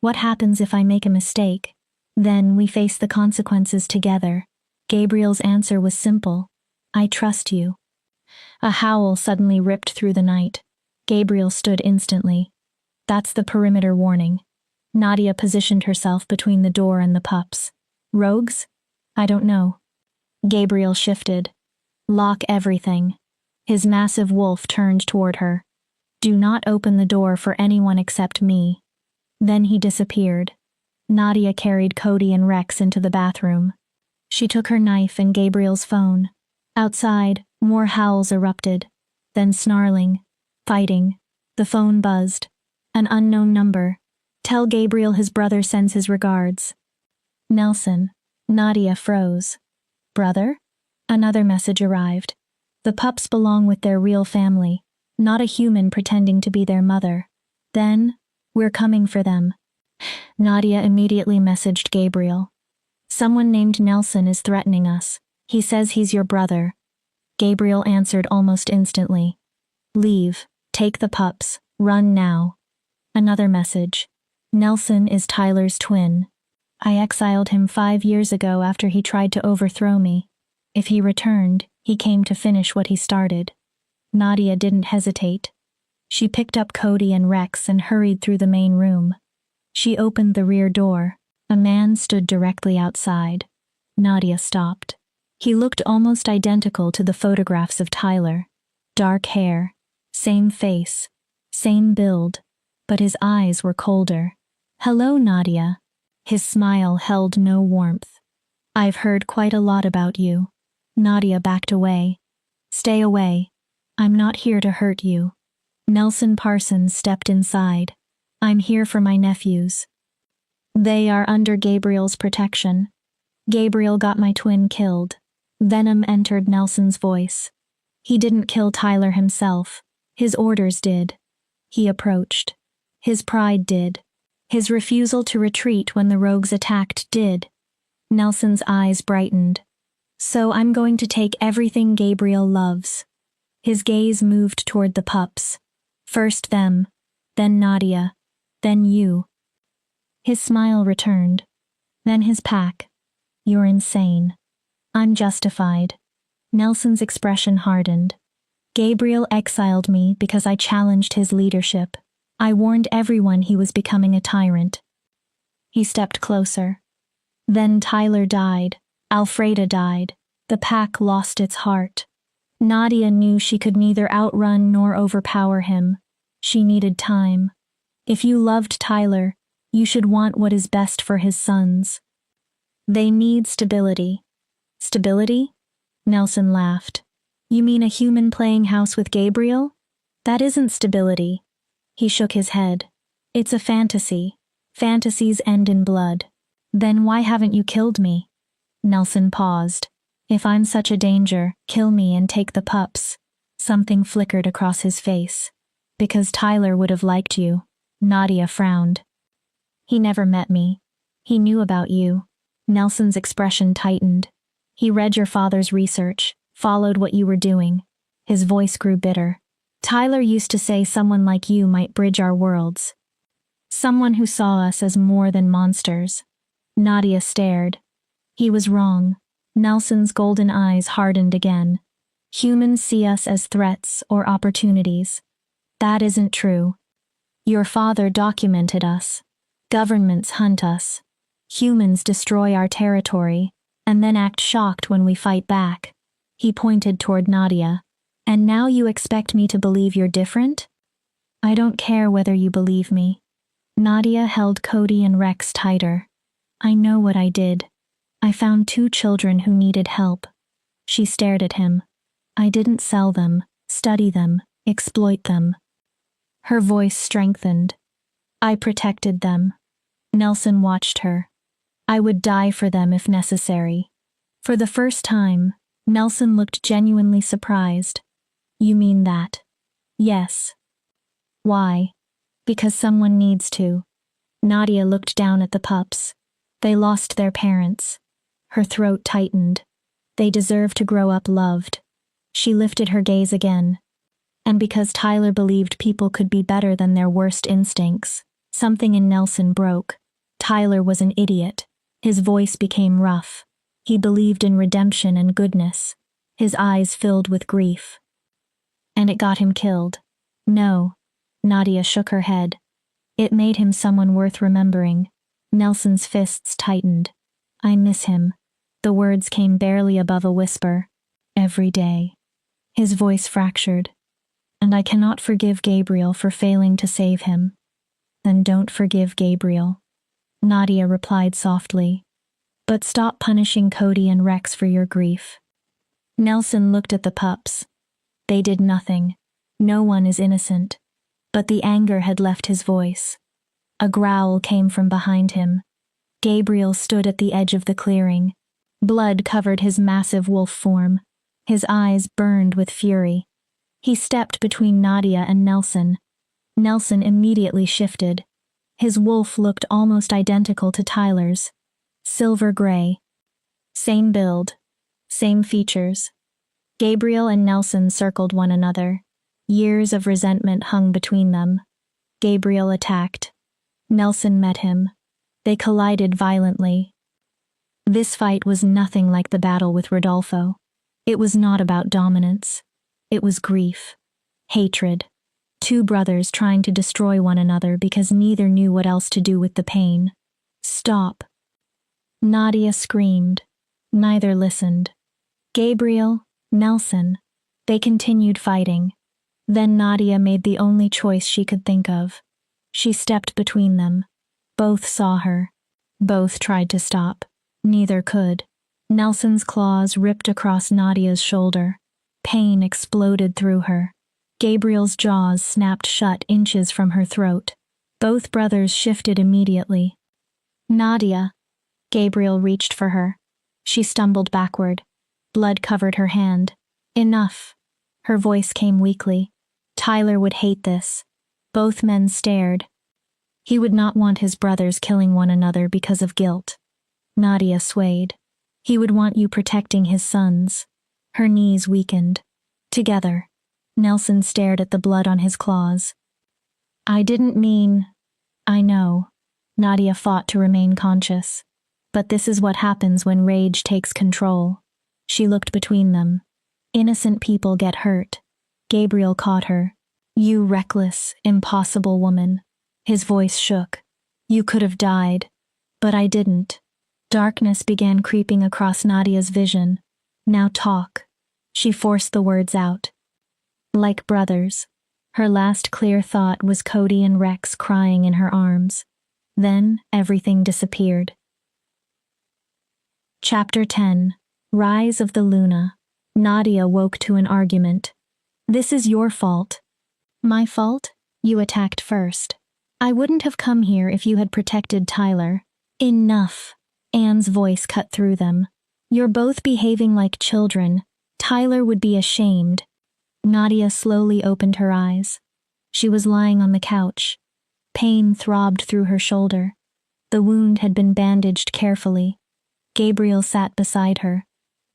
What happens if I make a mistake? Then we face the consequences together. Gabriel's answer was simple. I trust you. A howl suddenly ripped through the night. Gabriel stood instantly. That's the perimeter warning. Nadia positioned herself between the door and the pups. Rogues? I don't know. Gabriel shifted. Lock everything. His massive wolf turned toward her. Do not open the door for anyone except me. Then he disappeared. Nadia carried Cody and Rex into the bathroom. She took her knife and Gabriel's phone. Outside, more howls erupted. Then snarling. Fighting. The phone buzzed. An unknown number. Tell Gabriel his brother sends his regards. Nelson. Nadia froze. Brother? Another message arrived. The pups belong with their real family, not a human pretending to be their mother. Then, we're coming for them. Nadia immediately messaged Gabriel. Someone named Nelson is threatening us. He says he's your brother. Gabriel answered almost instantly. Leave. Take the pups. Run now. Another message. Nelson is Tyler's twin. I exiled him 5 years ago after he tried to overthrow me. If he returned, he came to finish what he started. Nadia didn't hesitate. She picked up Cody and Rex and hurried through the main room. She opened the rear door. A man stood directly outside. Nadia stopped. He looked almost identical to the photographs of Tyler. Dark hair, same face, same build, but his eyes were colder. Hello, Nadia. His smile held no warmth. I've heard quite a lot about you. Nadia backed away. Stay away. I'm not here to hurt you. Nelson Parsons stepped inside. I'm here for my nephews. They are under Gabriel's protection. Gabriel got my twin killed. Venom entered Nelson's voice. He didn't kill Tyler himself. His orders did. He approached. His pride did. His refusal to retreat when the rogues attacked did. Nelson's eyes brightened. So I'm going to take everything Gabriel loves. His gaze moved toward the pups. First them, then Nadia, then you. His smile returned. Then his pack. You're insane. I'm justified. Nelson's expression hardened. Gabriel exiled me because I challenged his leadership. I warned everyone he was becoming a tyrant. He stepped closer. Then Tyler died. Alfreda died. The pack lost its heart. Nadia knew she could neither outrun nor overpower him. She needed time. If you loved Tyler, you should want what is best for his sons. They need stability. Stability? Nelson laughed. You mean a human playing house with Gabriel? That isn't stability. He shook his head. It's a fantasy. Fantasies end in blood. Then why haven't you killed me? Nelson paused. If I'm such a danger, kill me and take the pups. Something flickered across his face. Because Tyler would have liked you. Nadia frowned. He never met me. He knew about you. Nelson's expression tightened. He read your father's research, followed what you were doing. His voice grew bitter. Tyler used to say someone like you might bridge our worlds. Someone who saw us as more than monsters. Nadia stared. He was wrong. Nelson's golden eyes hardened again. Humans see us as threats or opportunities. That isn't true. Your father documented us. Governments hunt us. Humans destroy our territory, and then act shocked when we fight back. He pointed toward Nadia. And now you expect me to believe you're different? I don't care whether you believe me. Nadia held Cody and Rex tighter. I know what I did. I found 2 children who needed help. She stared at him. I didn't sell them, study them, exploit them. Her voice strengthened. I protected them. Nelson watched her. I would die for them if necessary. For the first time, Nelson looked genuinely surprised. You mean that? Yes. Why? Because someone needs to. Nadia looked down at the pups. They lost their parents. Her throat tightened. They deserve to grow up loved. She lifted her gaze again. And because Tyler believed people could be better than their worst instincts, something in Nelson broke. Tyler was an idiot. His voice became rough. He believed in redemption and goodness. His eyes filled with grief. And it got him killed. No. Nadia shook her head. It made him someone worth remembering. Nelson's fists tightened. I miss him. The words came barely above a whisper. Every day. His voice fractured. And I cannot forgive Gabriel for failing to save him. Then don't forgive Gabriel. Nadia replied softly. But stop punishing Cody and Rex for your grief. Nelson looked at the pups. They did nothing. No one is innocent. But the anger had left his voice. A growl came from behind him. Gabriel stood at the edge of the clearing. Blood covered his massive wolf form. His eyes burned with fury. He stepped between Nadia and Nelson. Nelson immediately shifted. His wolf looked almost identical to Tyler's. Silver gray. Same build. Same features. Gabriel and Nelson circled one another. Years of resentment hung between them. Gabriel attacked. Nelson met him. They collided violently. This fight was nothing like the battle with Rodolfo. It was not about dominance. It was grief. Hatred. Two brothers trying to destroy one another because neither knew what else to do with the pain. Stop. Nadia screamed. Neither listened. Gabriel, Nelson. They continued fighting. Then Nadia made the only choice she could think of. She stepped between them. Both saw her. Both tried to stop. Neither could. Nelson's claws ripped across Nadia's shoulder. Pain exploded through her. Gabriel's jaws snapped shut inches from her throat. Both brothers shifted immediately. Nadia. Gabriel reached for her. She stumbled backward. Blood covered her hand. Enough. Her voice came weakly. Tyler would hate this. Both men stared. He would not want his brothers killing one another because of guilt. Nadia swayed. He would want you protecting his sons. Her knees weakened. Together. Nelson stared at the blood on his claws. I didn't mean... I know. Nadia fought to remain conscious. But this is what happens when rage takes control. She looked between them. Innocent people get hurt. Gabriel caught her. You reckless, impossible woman. His voice shook. You could have died. But I didn't. Darkness began creeping across Nadia's vision. Now talk. She forced the words out. Like brothers. Her last clear thought was Cody and Rex crying in her arms. Then everything disappeared. Chapter 10. Rise of the Luna. Nadia woke to an argument. This is your fault. My fault? You attacked first. I wouldn't have come here if you had protected Tyler. Enough. Anne's voice cut through them. You're both behaving like children. Tyler would be ashamed. Nadia slowly opened her eyes. She was lying on the couch. Pain throbbed through her shoulder. The wound had been bandaged carefully. Gabriel sat beside her.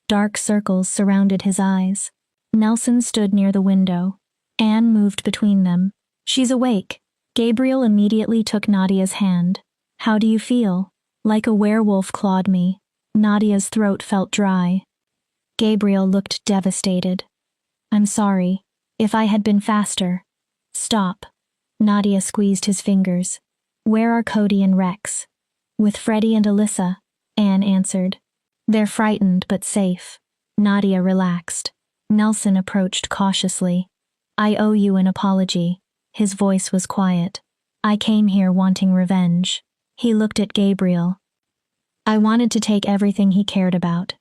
Dark circles surrounded his eyes. Nelson stood near the window. Anne moved between them. She's awake. Gabriel immediately took Nadia's hand. How do you feel? Like a werewolf clawed me. Nadia's throat felt dry. Gabriel looked devastated. I'm sorry. If I had been faster. Stop. Nadia squeezed his fingers. Where are Cody and Rex? With Freddie and Alyssa, Anne answered. They're frightened but safe. Nadia relaxed. Nelson approached cautiously. I owe you an apology. His voice was quiet. I came here wanting revenge. He looked at Gabriel. I wanted to take everything he cared about.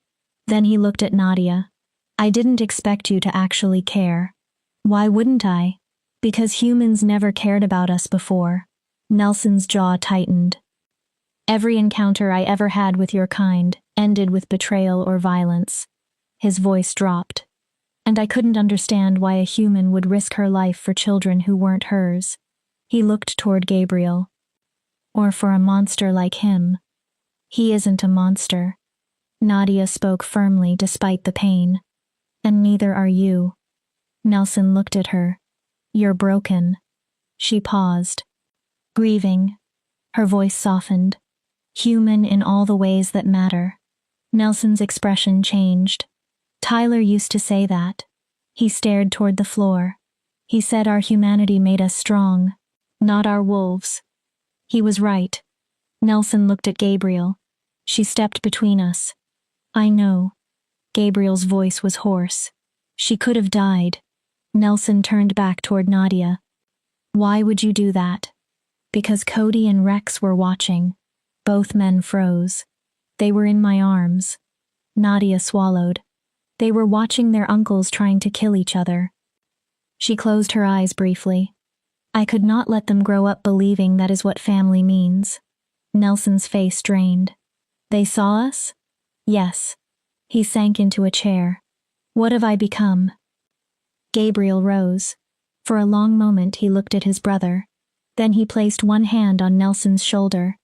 Then he looked at Nadia. I didn't expect you to actually care. Why wouldn't I? Because humans never cared about us before. Nelson's jaw tightened. Every encounter I ever had with your kind ended with betrayal or violence. His voice dropped. And I couldn't understand why a human would risk her life for children who weren't hers. He looked toward Gabriel. Or for a monster like him. He isn't a monster. Nadia spoke firmly despite the pain. And neither are you. Nelson looked at her. You're broken. She paused. Grieving. Her voice softened. Human in all the ways that matter. Nelson's expression changed. Tyler used to say that. He stared toward the floor. He said our humanity made us strong, not our wolves. He was right. Nelson looked at Gabriel. She stepped between us. I know. Gabriel's voice was hoarse. She could have died. Nelson turned back toward Nadia. Why would you do that? Because Cody and Rex were watching. Both men froze. They were in my arms. Nadia swallowed. They were watching their uncles trying to kill each other. She closed her eyes briefly. I could not let them grow up believing that is what family means. Nelson's face drained. They saw us? Yes. He sank into a chair. What have I become? Gabriel rose. For a long moment he looked at his brother. Then he placed one hand on Nelson's shoulder.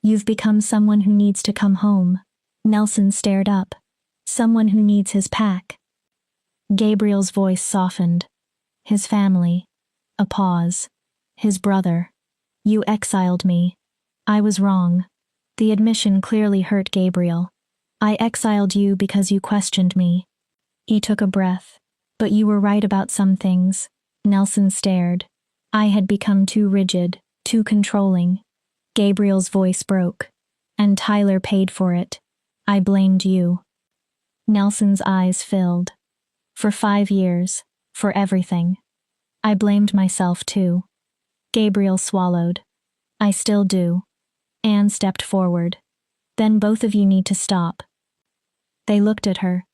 You've become someone who needs to come home. Nelson stared up. Someone who needs his pack. Gabriel's voice softened. His family. A pause. His brother. You exiled me. I was wrong. The admission clearly hurt Gabriel. I exiled you because you questioned me. He took a breath. But you were right about some things. Nelson stared. I had become too rigid, too controlling. Gabriel's voice broke. And Tyler paid for it. I blamed you. Nelson's eyes filled. For 5 years. For everything. I blamed myself too. Gabriel swallowed. I still do. Anne stepped forward. Then both of you need to stop. They looked at her.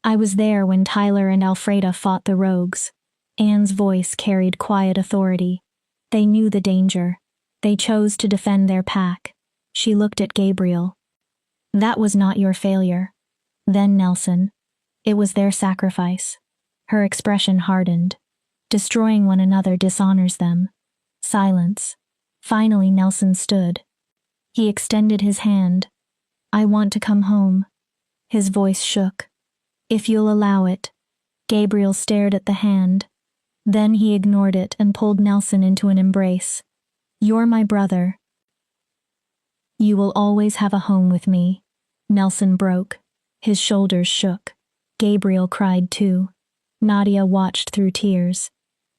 I was there when Tyler and Alfreda fought the rogues. Anne's voice carried quiet authority. They knew the danger. They chose to defend their pack. She looked at Gabriel. That was not your failure. Then Nelson. It was their sacrifice. Her expression hardened. Destroying one another dishonors them. Silence. Finally Nelson stood. He extended his hand. I want to come home. His voice shook. If you'll allow it. Gabriel stared at the hand. Then he ignored it and pulled Nelson into an embrace. You're my brother. You will always have a home with me. Nelson broke. His shoulders shook. Gabriel cried too. Nadia watched through tears.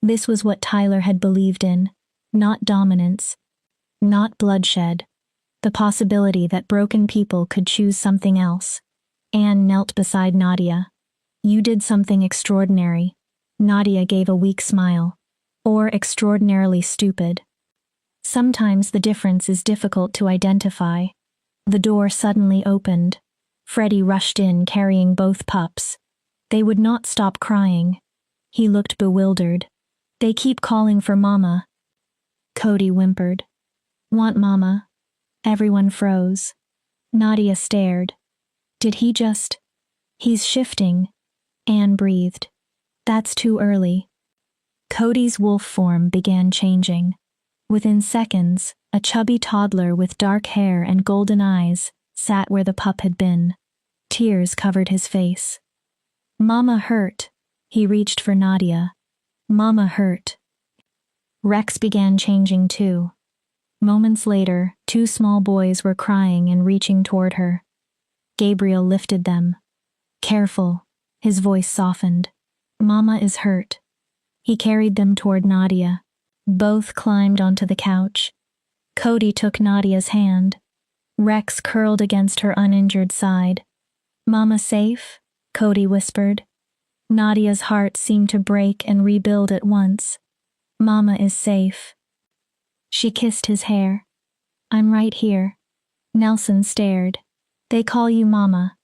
This was what Tyler had believed in. Not dominance. Not bloodshed. The possibility that broken people could choose something else. Anne knelt beside Nadia. You did something extraordinary. Nadia gave a weak smile. Or extraordinarily stupid. Sometimes the difference is difficult to identify. The door suddenly opened. Freddie rushed in carrying both pups. They would not stop crying. He looked bewildered. They keep calling for Mama. Cody whimpered. Want Mama? Everyone froze. Nadia stared. Did he just... He's shifting. Anne breathed. That's too early. Cody's wolf form began changing. Within seconds, a chubby toddler with dark hair and golden eyes sat where the pup had been. Tears covered his face. Mama hurt. He reached for Nadia. Mama hurt. Rex began changing too. Moments later, 2 small boys were crying and reaching toward her. Gabriel lifted them. Careful. His voice softened. Mama is hurt. He carried them toward Nadia. Both climbed onto the couch. Cody took Nadia's hand. Rex curled against her uninjured side. Mama safe? Cody whispered. Nadia's heart seemed to break and rebuild at once. Mama is safe. She kissed his hair. I'm right here. Nelson stared. They call you Mama.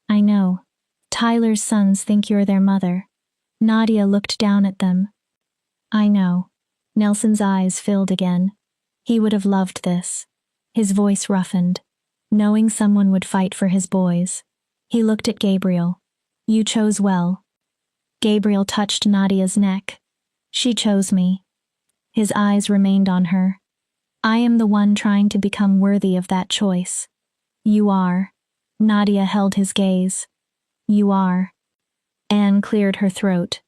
I know. Tyler's sons think you're their mother. Nadia looked down at them. I know. Nelson's eyes filled again. He would have loved this. His voice roughened, knowing someone would fight for his boys. He looked at Gabriel. You chose well. Gabriel touched Nadia's neck. She chose me. His eyes remained on her. I am the one trying to become worthy of that choice. You are. Nadia held his gaze. You are. Anne cleared her throat.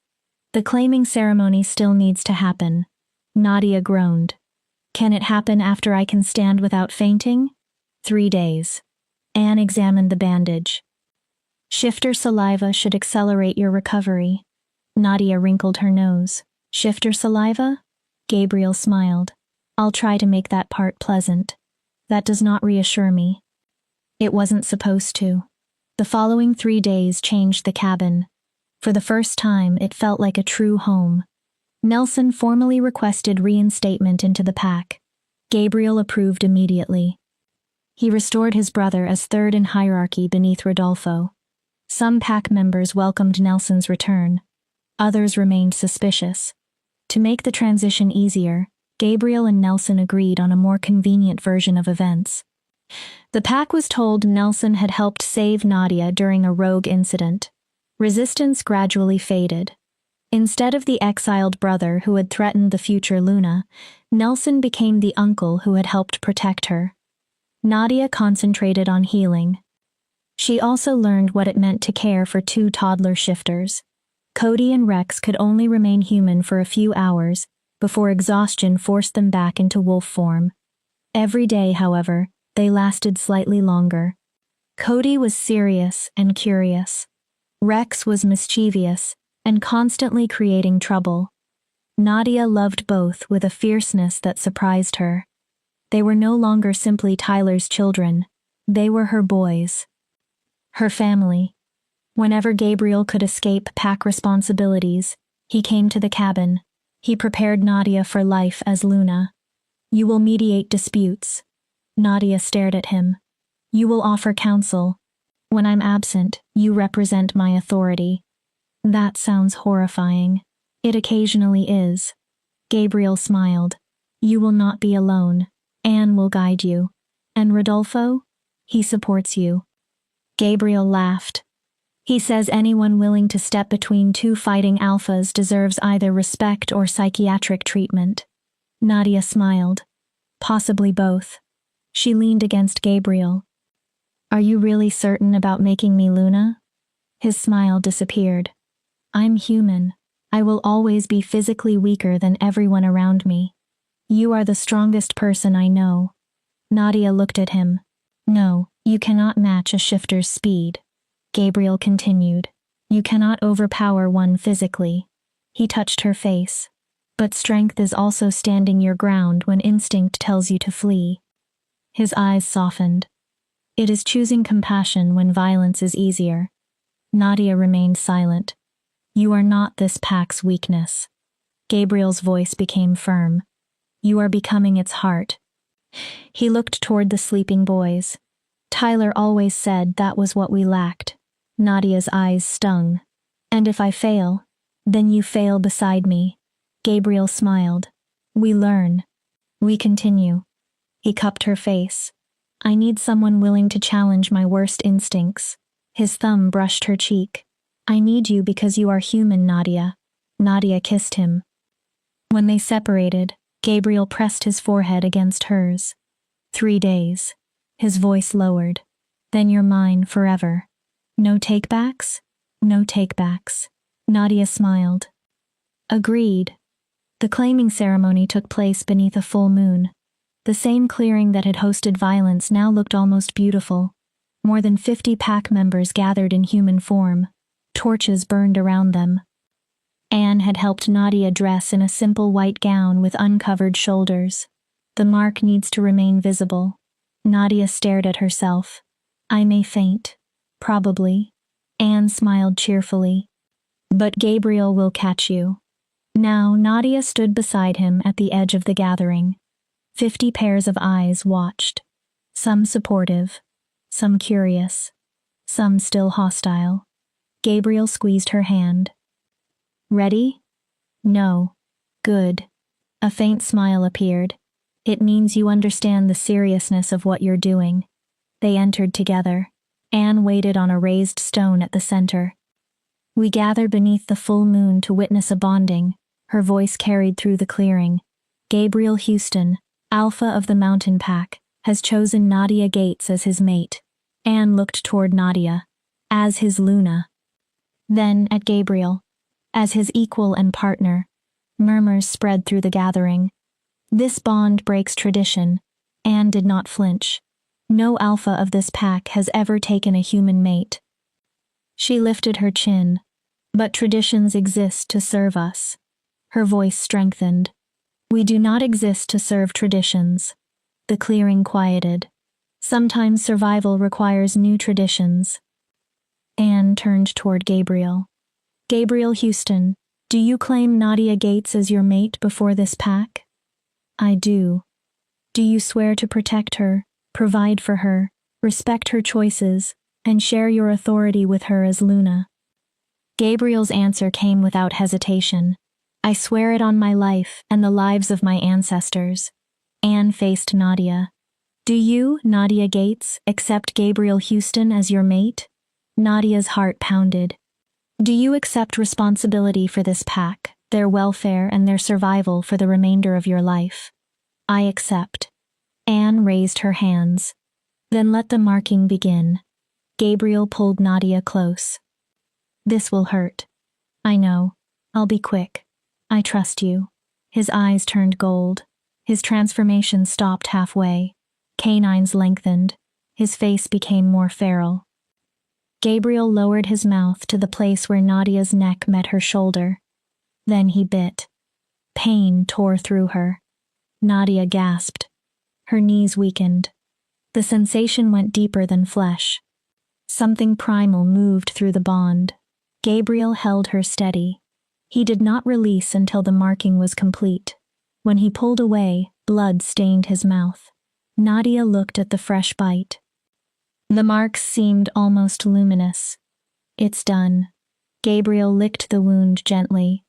The claiming ceremony still needs to happen. Nadia groaned. Can it happen after I can stand without fainting? 3 days. Anne examined the bandage. Shifter saliva should accelerate your recovery. Nadia wrinkled her nose. Shifter saliva? Gabriel smiled. I'll try to make that part pleasant. That does not reassure me. It wasn't supposed to. The following 3 days changed the cabin. For the first time, it felt like a true home. Nelson formally requested reinstatement into the pack. Gabriel approved immediately. He restored his brother as third in hierarchy beneath Rodolfo. Some pack members welcomed Nelson's return. Others remained suspicious. To make the transition easier, Gabriel and Nelson agreed on a more convenient version of events. The pack was told Nelson had helped save Nadia during a rogue incident. Resistance gradually faded. Instead of the exiled brother who had threatened the future Luna, Nelson became the uncle who had helped protect her. Nadia concentrated on healing. She also learned what it meant to care for 2 toddler shifters. Cody and Rex could only remain human for a few hours before exhaustion forced them back into wolf form. Every day, however, they lasted slightly longer. Cody was serious and curious. Rex was mischievous and constantly creating trouble. Nadia loved both with a fierceness that surprised her. They were no longer simply Tyler's children. They were her boys. Her family. Whenever Gabriel could escape pack responsibilities, he came to the cabin. He prepared Nadia for life as Luna. You will mediate disputes. Nadia stared at him. You will offer counsel. When I'm absent, you represent my authority. That sounds horrifying. It occasionally is. Gabriel smiled. You will not be alone. Anne will guide you. And Rodolfo? He supports you. Gabriel laughed. He says anyone willing to step between 2 fighting alphas deserves either respect or psychiatric treatment. Nadia smiled. Possibly both. She leaned against Gabriel. Are you really certain about making me Luna? His smile disappeared. I'm human. I will always be physically weaker than everyone around me. You are the strongest person I know. Nadia looked at him. No, you cannot match a shifter's speed. Gabriel continued. You cannot overpower one physically. He touched her face. But strength is also standing your ground when instinct tells you to flee. His eyes softened. It is choosing compassion when violence is easier. Nadia remained silent. You are not this pack's weakness. Gabriel's voice became firm. You are becoming its heart. He looked toward the sleeping boys. Tyler always said that was what we lacked. Nadia's eyes stung. And if I fail, then you fail beside me. Gabriel smiled. We learn. We continue. He cupped her face. I need someone willing to challenge my worst instincts. His thumb brushed her cheek. I need you because you are human, Nadia. Nadia kissed him. When they separated, Gabriel pressed his forehead against hers. 3 days. His voice lowered. Then you're mine forever. No takebacks? No takebacks. Nadia smiled. Agreed. The claiming ceremony took place beneath a full moon. The same clearing that had hosted violence now looked almost beautiful. More than 50 pack members gathered in human form. Torches burned around them. Anne had helped Nadia dress in a simple white gown with uncovered shoulders. The mark needs to remain visible. Nadia stared at herself. I may faint. Probably. Anne smiled cheerfully. But Gabriel will catch you. Now Nadia stood beside him at the edge of the gathering. 50 pairs of eyes watched. Some supportive. Some curious. Some still hostile. Gabriel squeezed her hand. Ready? No. Good. A faint smile appeared. It means you understand the seriousness of what you're doing. They entered together. Anne waited on a raised stone at the center. We gather beneath the full moon to witness a bonding, her voice carried through the clearing. Gabriel Houston, alpha of the mountain pack, has chosen Nadia Gates as his mate. Anne looked toward Nadia. As his Luna. Then at Gabriel. As his equal and partner. Murmurs spread through the gathering. This bond breaks tradition. Anne did not flinch. No alpha of this pack has ever taken a human mate. She lifted her chin. But traditions exist to serve us. Her voice strengthened. We do not exist to serve traditions. The clearing quieted. Sometimes survival requires new traditions. Anne turned toward Gabriel. Gabriel Houston, do you claim Nadia Gates as your mate before this pack? I do. Do you swear to protect her, provide for her, respect her choices, and share your authority with her as Luna? Gabriel's answer came without hesitation. I swear it on my life and the lives of my ancestors. Anne faced Nadia. Do you, Nadia Gates, accept Gabriel Houston as your mate? Nadia's heart pounded. Do you accept responsibility for this pack, their welfare and their survival for the remainder of your life? I accept. Anne raised her hands. Then let the marking begin. Gabriel pulled Nadia close. This will hurt. I know. I'll be quick. I trust you. His eyes turned gold. His transformation stopped halfway. Canines lengthened. His face became more feral. Gabriel lowered his mouth to the place where Nadia's neck met her shoulder. Then he bit. Pain tore through her. Nadia gasped. Her knees weakened. The sensation went deeper than flesh. Something primal moved through the bond. Gabriel held her steady. He did not release until the marking was complete. When he pulled away, blood stained his mouth. Nadia looked at the fresh bite. The marks seemed almost luminous. It's done. Gabriel licked the wound gently.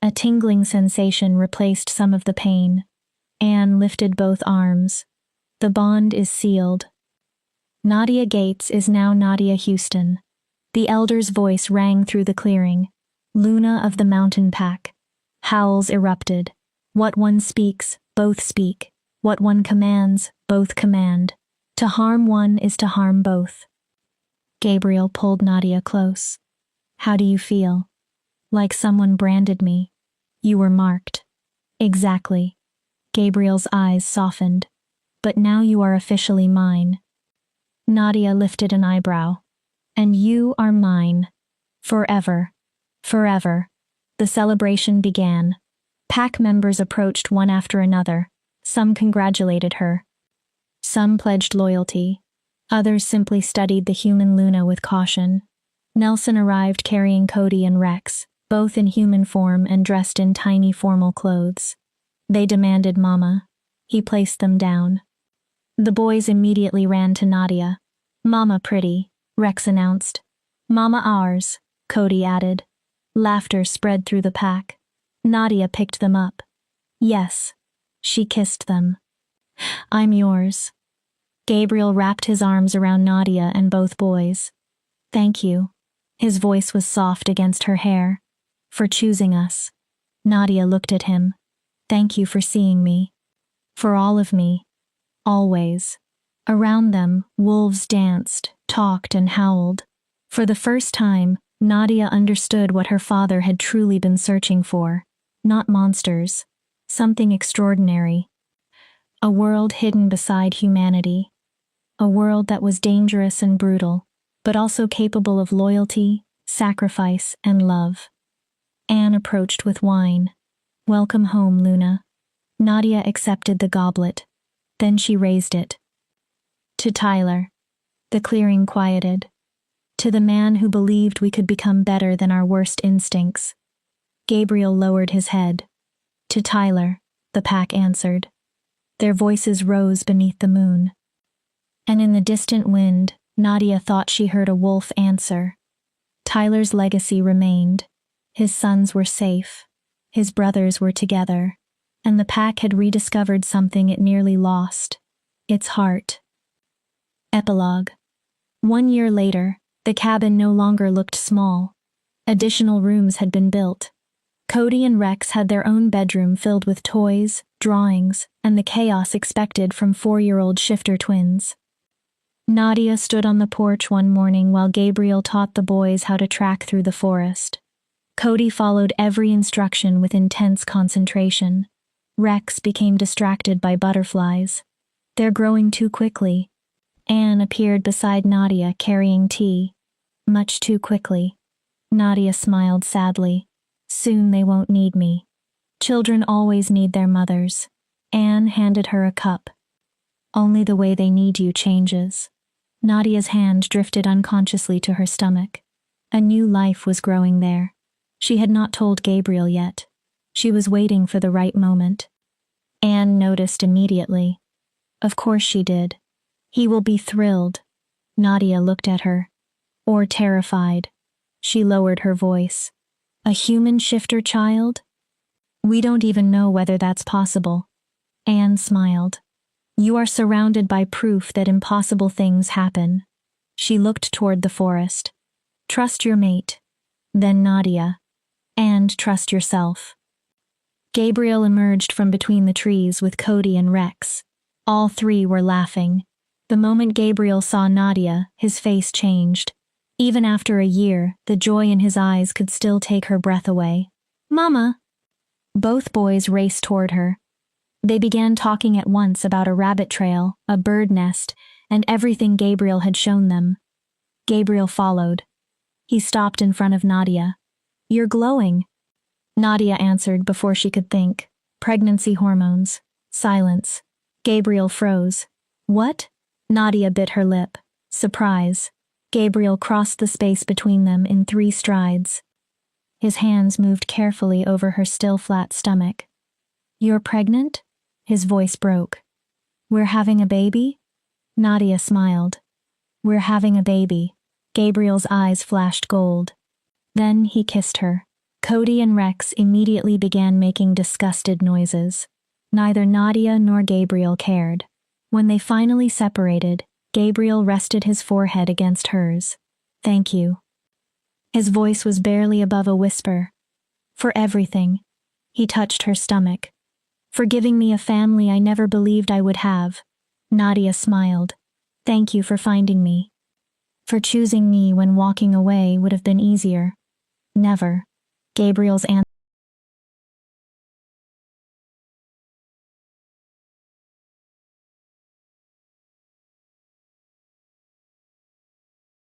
A tingling sensation replaced some of the pain. Anne lifted both arms. The bond is sealed. Nadia Gates is now Nadia Houston. The elder's voice rang through the clearing. Luna of the mountain pack. Howls erupted. What one speaks, both speak. What one commands, both command. To harm one is to harm both. Gabriel pulled Nadia close. How do you feel? Like someone branded me. You were marked. Exactly. Gabriel's eyes softened. But now you are officially mine. Nadia lifted an eyebrow. And you are mine. Forever. Forever. The celebration began. Pack members approached one after another. Some congratulated her. Some pledged loyalty. Others simply studied the human Luna with caution. Nelson arrived carrying Cody and Rex, both in human form and dressed in tiny formal clothes. They demanded Mama. He placed them down. The boys immediately ran to Nadia. Mama pretty, Rex announced. Mama ours, Cody added. Laughter spread through the pack. Nadia picked them up. Yes. She kissed them. I'm yours. Gabriel wrapped his arms around Nadia and both boys. Thank you. His voice was soft against her hair. For choosing us. Nadia looked at him. Thank you for seeing me. For all of me. Always. Around them, wolves danced, talked, and howled. For the first time, Nadia understood what her father had truly been searching for. Not monsters. Something extraordinary. A world hidden beside humanity. A world that was dangerous and brutal, but also capable of loyalty, sacrifice, and love. Anne approached with wine. Welcome home, Luna. Nadia accepted the goblet. Then she raised it. To Tyler. The clearing quieted. To the man who believed we could become better than our worst instincts. Gabriel lowered his head. To Tyler, the pack answered. Their voices rose beneath the moon. And in the distant wind, Nadia thought she heard a wolf answer. Tyler's legacy remained. His sons were safe. His brothers were together. and the pack had rediscovered something it nearly lost: its heart. Epilogue. 1 year later, the cabin no longer looked small. Additional rooms had been built. Cody and Rex had their own bedroom filled with toys, drawings, and the chaos expected from 4-year-old shifter twins. Nadia stood on the porch one morning while Gabriel taught the boys how to track through the forest. Cody followed every instruction with intense concentration. Rex became distracted by butterflies. They're growing too quickly. Anne appeared beside Nadia carrying tea. Much too quickly. Nadia smiled sadly. Soon they won't need me. Children always need their mothers. Anne handed her a cup. Only the way they need you changes. Nadia's hand drifted unconsciously to her stomach. A new life was growing there. She had not told Gabriel yet. She was waiting for the right moment. Anne noticed immediately. Of course she did. He will be thrilled. Nadia looked at her. Or terrified. She lowered her voice. A human shifter child? We don't even know whether that's possible. Anne smiled. You are surrounded by proof that impossible things happen. She looked toward the forest. Trust your mate. Then Nadia. And trust yourself. Gabriel emerged from between the trees with Cody and Rex. All three were laughing. The moment Gabriel saw Nadia, his face changed. Even after a year, the joy in his eyes could still take her breath away. Mama! Both boys raced toward her. They began talking at once about a rabbit trail, a bird nest, and everything Gabriel had shown them. Gabriel followed. He stopped in front of Nadia. You're glowing. Nadia answered before she could think. Pregnancy hormones. Silence. Gabriel froze. What? Nadia bit her lip. Surprise. Gabriel crossed the space between them in 3 strides. His hands moved carefully over her still flat stomach. You're pregnant? His voice broke. We're having a baby? Nadia smiled. We're having a baby. Gabriel's eyes flashed gold. Then he kissed her. Cody and Rex immediately began making disgusted noises. Neither Nadia nor Gabriel cared. When they finally separated, Gabriel rested his forehead against hers. Thank you. His voice was barely above a whisper. For everything. He touched her stomach. For giving me a family I never believed I would have. Nadia smiled. Thank you for finding me. For choosing me when walking away would have been easier. Never. Gabriel's answer